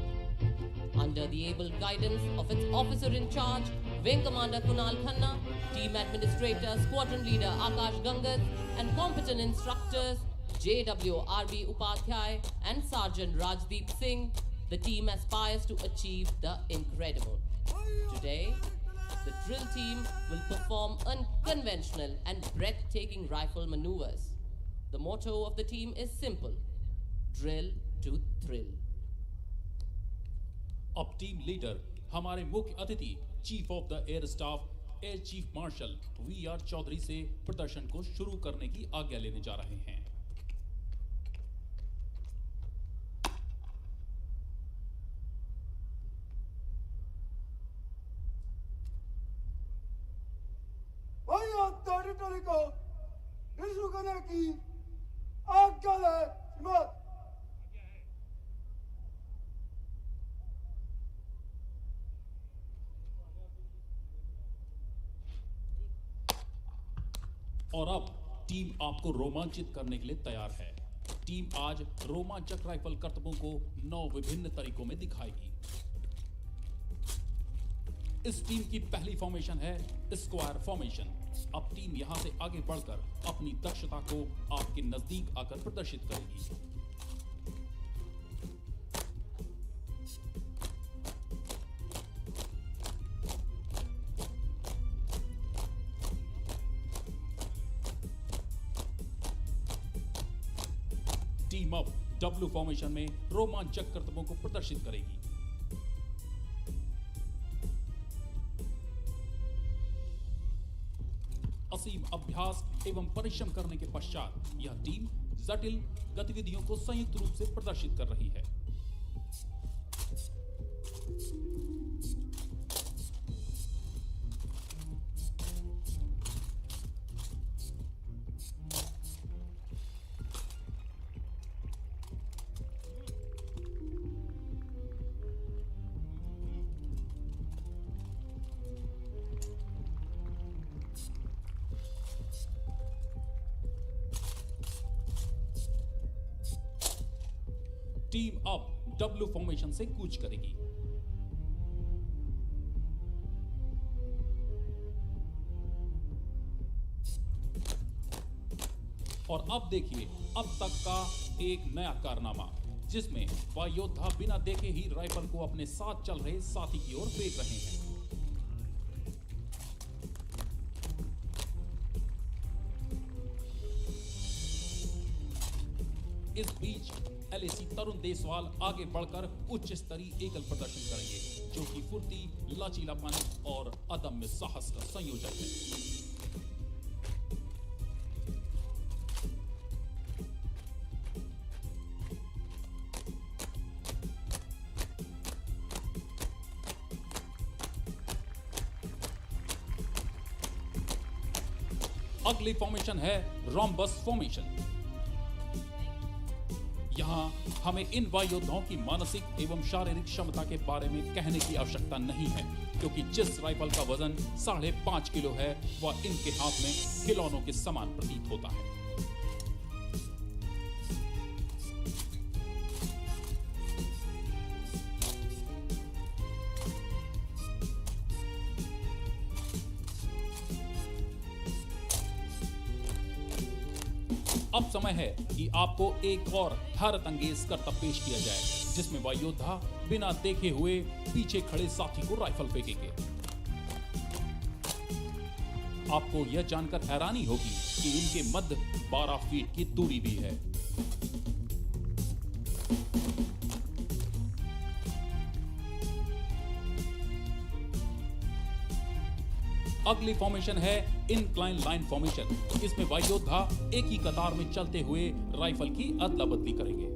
Under the able guidance of its officer-in-charge, Wing Commander Kunal Khanna, Team Administrator, Squadron Leader Akash Gangat, and competent instructors JWRB Upadhyay and Sergeant Rajdeep Singh, the team aspires to achieve the incredible. Today, the drill team will perform unconventional and breathtaking rifle maneuvers. The motto of the team is simple: drill to thrill. अब team leader हमारे मुख्य अतिथि chief of the air staff air chief marshal V R. Chaudhari से प्रदर्शन को शुरू करने की आज्ञा लेने जा रहे हैं। टेरिटरी को रिजू करने की आज्ञा है श्रीमान। और अब टीम आपको रोमांचित करने के लिए तैयार है। टीम आज रोमांचक राइफल करतबों को 9 विभिन्न तरीकों में दिखाएगी। इस टीम की पहली फॉर्मेशन है स्क्वायर फॉर्मेशन। अब टीम यहां से आगे बढ़कर अपनी दक्षता को आपके नजदीक आकर प्रदर्शित करेगी। टीम अब डब्ल्यू फॉर्मेशन में रोमांचक करतबों को प्रदर्शित करेगी। असीम अभ्यास एवं परिश्रम करने के पश्चात यह टीम जटिल गतिविधियों को संयुक्त रूप से प्रदर्शित कर रही है। टीम अब डब्ल्यू फॉर्मेशन से कूच करेगी। और अब देखिए अब तक का एक नया कारनामा, जिसमें वह योद्धा बिना देखे ही राइफल को अपने साथ चल रहे साथी की ओर फेंक रहे हैं। इस बीच एलएसी तरुण देसवाल आगे बढ़कर उच्च स्तरीय एकल प्रदर्शन करेंगे, जो कि फुर्ती, लचीलापन और अदम्य साहस का संयोजन है। अगली फॉर्मेशन है रोम्बस फॉर्मेशन। यहां हमें इन वायुयोद्धाओं की मानसिक एवं शारीरिक क्षमता के बारे में कहने की आवश्यकता नहीं है, क्योंकि जिस राइफल का वजन 5.5 किलो है वह इनके हाथ में खिलौनों के समान प्रतीत होता है। अब समय है कि आपको एक और हैरत अंगेज करतब पेश किया जाए, जिसमें वह योद्धा बिना देखे हुए पीछे खड़े साथी को राइफल फेंकेंगे। आपको यह जानकर हैरानी होगी कि इनके मध्य 12 फीट की दूरी भी है। अगली फॉर्मेशन है इनक्लाइन लाइन फॉर्मेशन। इसमें वायुयोद्धा एक ही कतार में चलते हुए राइफल की अदला बदली करेंगे।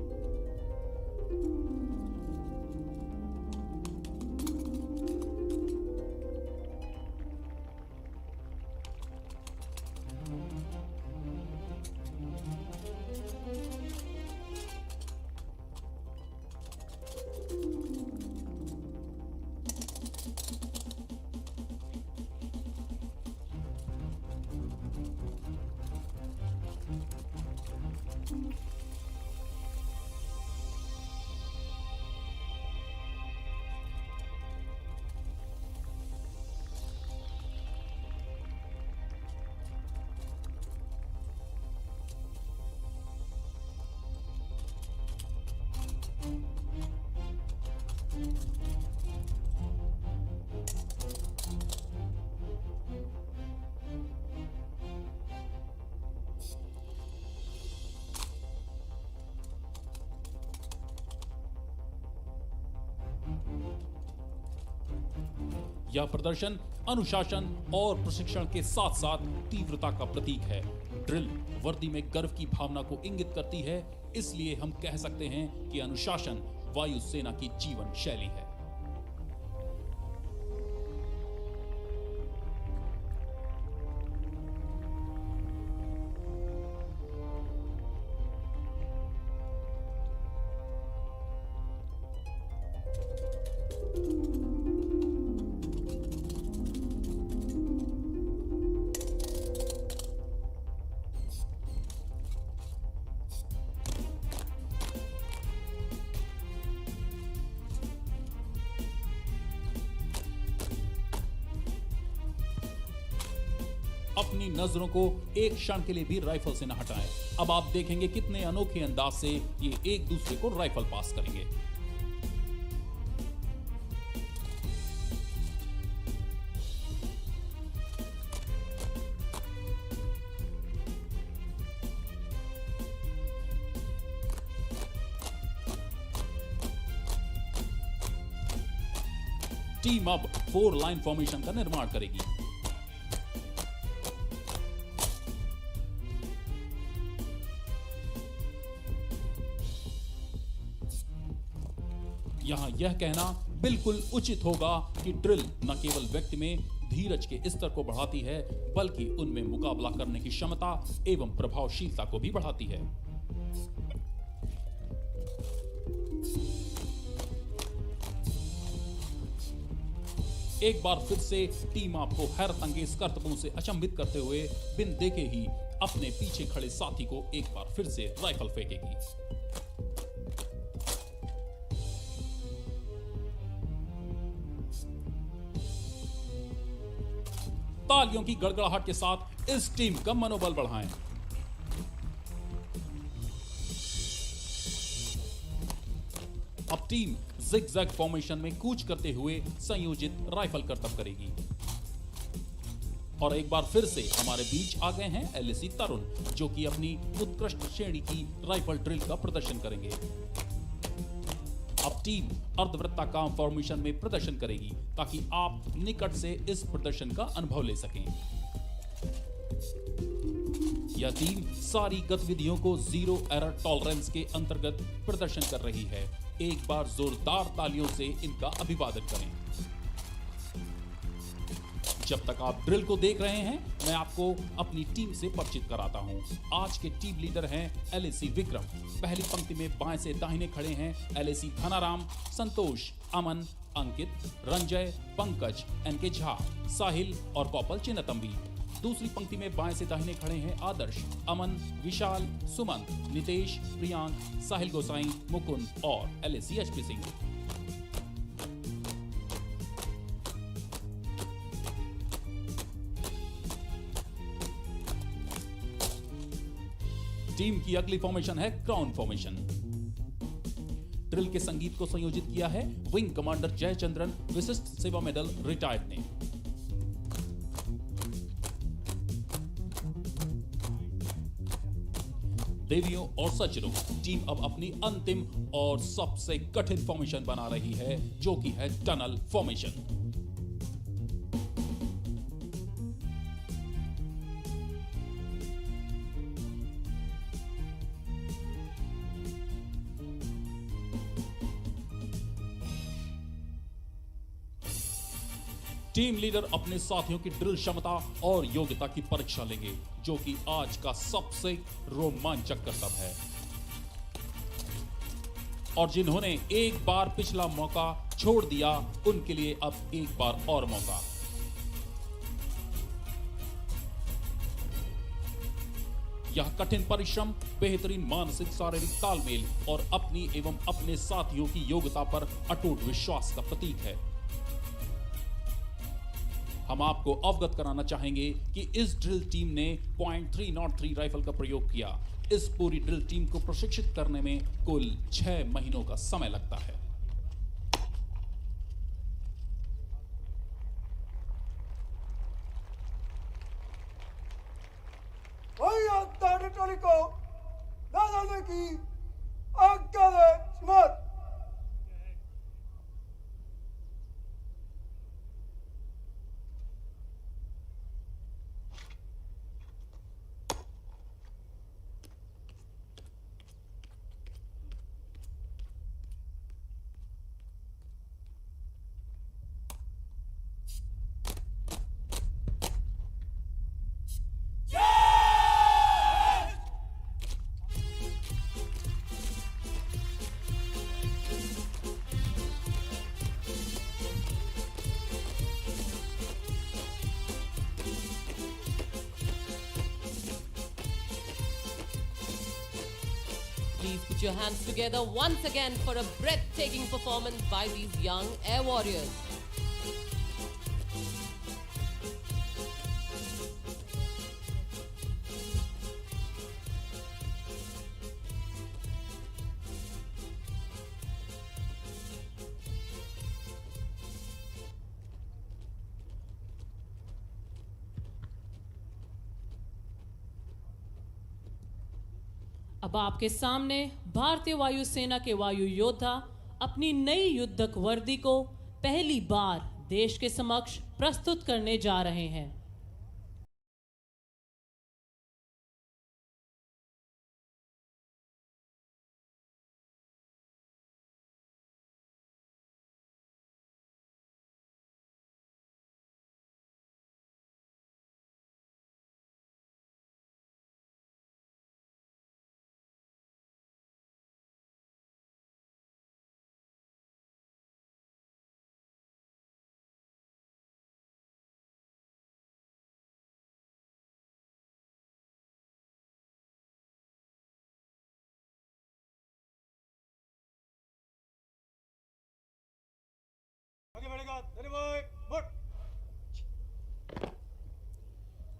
यह प्रदर्शन अनुशासन और प्रशिक्षण के साथ साथ तीव्रता का प्रतीक है। ड्रिल वर्दी में गर्व की भावना को इंगित करती है, इसलिए हम कह सकते हैं कि अनुशासन वायुसेना की जीवन शैली है। अपनी नजरों को एक क्षण के लिए भी राइफल से न हटाएं। अब आप देखेंगे कितने अनोखे अंदाज से ये एक दूसरे को राइफल पास करेंगे। टीम अब 4 लाइन फॉर्मेशन का निर्माण करेगी। यहाँ यह कहना बिल्कुल उचित होगा कि ड्रिल न केवल व्यक्ति में धीरज के स्तर को बढ़ाती है, बल्कि उनमें मुकाबला करने की क्षमता एवं प्रभावशीलता को भी बढ़ाती है। एक बार फिर से टीम आपको हैरत अंगेज करतबों से अचंभित करते हुए बिन देखे ही अपने पीछे खड़े साथी को एक बार फिर से राइफल फेंकेगी। तालियों की गड़गड़ाहट के साथ इस टीम का मनोबल बढ़ाएं। अब टीम जिगजैग फॉर्मेशन में कूच करते हुए संयोजित राइफल करतब करेगी। और एक बार फिर से हमारे बीच आ गए हैं एलएसी तरुण, जो कि अपनी उत्कृष्ट श्रेणी की राइफल ड्रिल का प्रदर्शन करेंगे। अब टीम अर्धवृत्ताकार फॉर्मेशन में प्रदर्शन करेगी ताकि आप निकट से इस प्रदर्शन का अनुभव ले सकें। यह टीम सारी गतिविधियों को जीरो एरर टॉलरेंस के अंतर्गत प्रदर्शन कर रही है। एक बार जोरदार तालियों से इनका अभिवादन करें। जब तक आप ड्रिल को देख रहे हैं, मैं आपको अपनी टीम से परिचित कराता हूं। आज के टीम लीडर हैं एलएसी विक्रम। पहली पंक्ति में बाएं से दाहिने खड़े हैं एलएसी धनाराम, संतोष, अमन, अंकित, रंजय, पंकज, एनके झा, साहिल और कौपल चिन्नतंबी। दूसरी पंक्ति में बाएं से दाहिने खड़े हैं आदर्श, अमन, विशाल, सुमंत, नितेश, प्रियांक, साहिल गोसाई, मुकुंद और एलएसी एचपी सिंह। टीम की अगली फॉर्मेशन है क्राउन फॉर्मेशन। ड्रिल के संगीत को संयोजित किया है विंग कमांडर जयचंद्रन, विशिष्ट सेवा मेडल, रिटायर्ड ने। देवियों और सज्जनों, टीम अब अपनी अंतिम और सबसे कठिन फॉर्मेशन बना रही है, जो कि है टनल फॉर्मेशन। टीम लीडर अपने साथियों की ड्रिल क्षमता और योग्यता की परीक्षा लेंगे, जो कि आज का सबसे रोमांचक कर्तव्य है। और जिन्होंने एक बार पिछला मौका छोड़ दिया, उनके लिए अब एक बार और मौका। यह कठिन परिश्रम, बेहतरीन मानसिक शारीरिक तालमेल और अपनी एवं अपने साथियों की योग्यता पर अटूट विश्वास का प्रतीक है। हम आपको अवगत कराना चाहेंगे कि इस ड्रिल टीम ने .303 राइफल का प्रयोग किया। इस पूरी ड्रिल टीम को प्रशिक्षित करने में कुल 6 महीनों का समय लगता है। को दादा की आज्ञा दे श्रीमान। Please put your hands together once again for a breathtaking performance by these young air warriors. अब आपके सामने भारतीय वायुसेना के वायु योद्धा अपनी नई युद्धक वर्दी को पहली बार देश के समक्ष प्रस्तुत करने जा रहे हैं।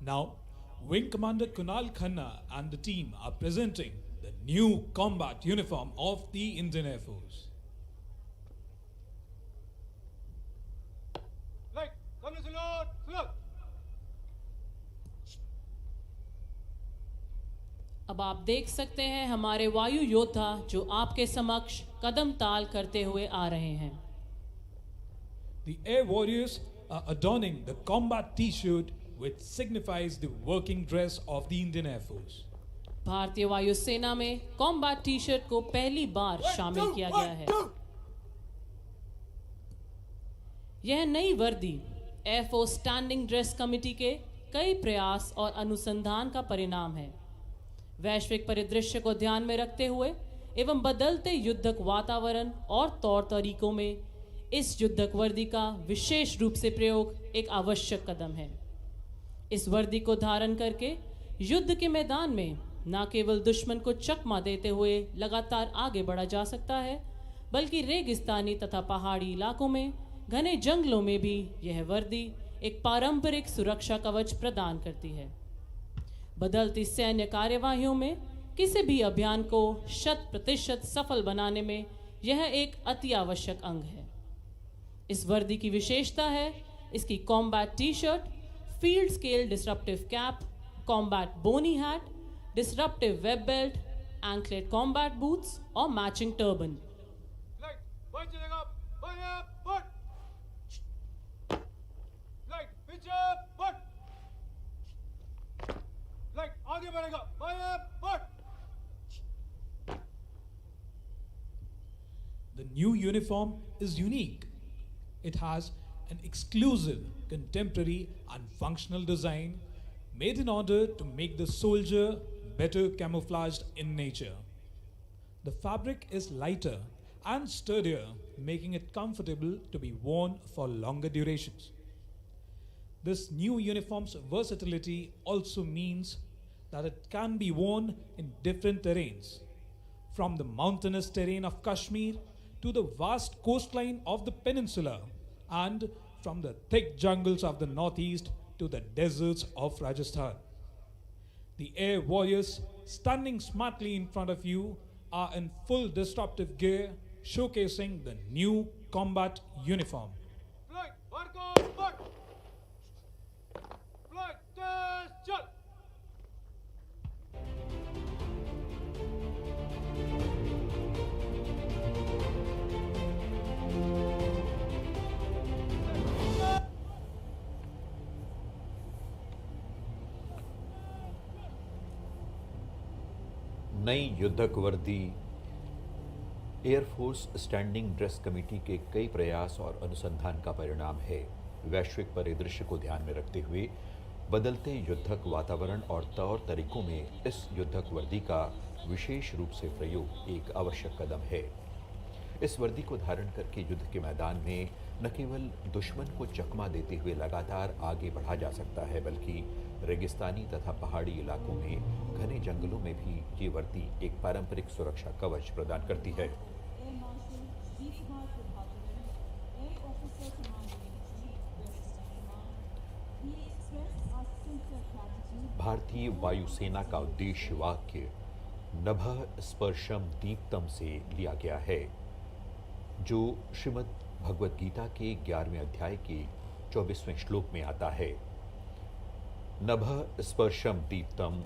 Now, Wing Commander Kunal Khanna and the team are presenting the new combat uniform of the Indian Air Force. Right, come salute, salute. अब आप देख सकते हैं हमारे वायु योद्धा जो आपके समक्ष कदम ताल करते हुए आ रहे हैं. The Air Warriors are adorning the combat T-shirt which signifies the working dress of the Indian Air Force. भारतीय वायुसेना में कॉम्बैट टी शर्ट को पहली बार शामिल किया गया है. यह नई वर्दी एयरफोर्स स्टैंडिंग ड्रेस कमेटी के कई प्रयास और अनुसंधान का परिणाम है. वैश्विक परिदृश्य को ध्यान में रखते हुए एवं बदलते युद्धक वातावरण और तौर तरीकों में इस युद्धक वर्दी का विशेष रूप से प्रयोग एक आवश्यक कदम है. इस वर्दी को धारण करके युद्ध के मैदान में न केवल दुश्मन को चकमा देते हुए लगातार आगे बढ़ा जा सकता है, बल्कि रेगिस्तानी तथा पहाड़ी इलाकों में घने जंगलों में भी यह वर्दी एक पारंपरिक सुरक्षा कवच प्रदान करती है. बदलती सैन्य कार्यवाहियों में किसी भी अभियान को 100% सफल बनाने में यह एक अति आवश्यक अंग है. इस वर्दी की विशेषता है इसकी combat T shirt, field scale disruptive cap, combat boonie hat, disruptive web belt, anklet combat boots और मैचिंग टर्बन. Right, बाएं चलेगा, बाएं पट. Right, पीछे पट. Right, आगे बढ़ेगा, बाएं पट. The new uniform is unique. It has an exclusive, contemporary and functional design made in order to make the soldier better camouflaged in nature. The fabric is lighter and sturdier, making it comfortable to be worn for longer durations. This new uniform's versatility also means that it can be worn in different terrains, from the mountainous terrain of Kashmir to the vast coastline of the peninsula, and from the thick jungles of the northeast to the deserts of Rajasthan. The Air Warriors standing smartly in front of you are in full disruptive gear, showcasing the new combat uniform. Right, Marco, put. Right, test, chal. नई युद्धक वर्दी air force standing dress committee के कई प्रयास और अनुसंधान का परिणाम है. वैश्विक परिदृश्य को ध्यान में रखते हुए बदलते युद्धक वातावरण और तौर तरीकों में इस युद्धक वर्दी का विशेष रूप से प्रयोग एक आवश्यक कदम है. इस वर्दी को धारण करके युद्ध के मैदान में न केवल दुश्मन को चकमा देते हुए लगातार आगे बढ़ा जा सकता है, बल्कि रेगिस्तानी तथा पहाड़ी इलाकों में घने जंगलों में भी ये वर्दी एक पारंपरिक सुरक्षा कवच प्रदान करती है. भारतीय वायुसेना का उद्देश्य वाक्य नभः स्पर्शम दीप्तम से लिया गया है, जो श्रीमद् भगवद गीता के 11वें अध्याय के 24वें श्लोक में आता है. नभः स्पर्शम दीप्तम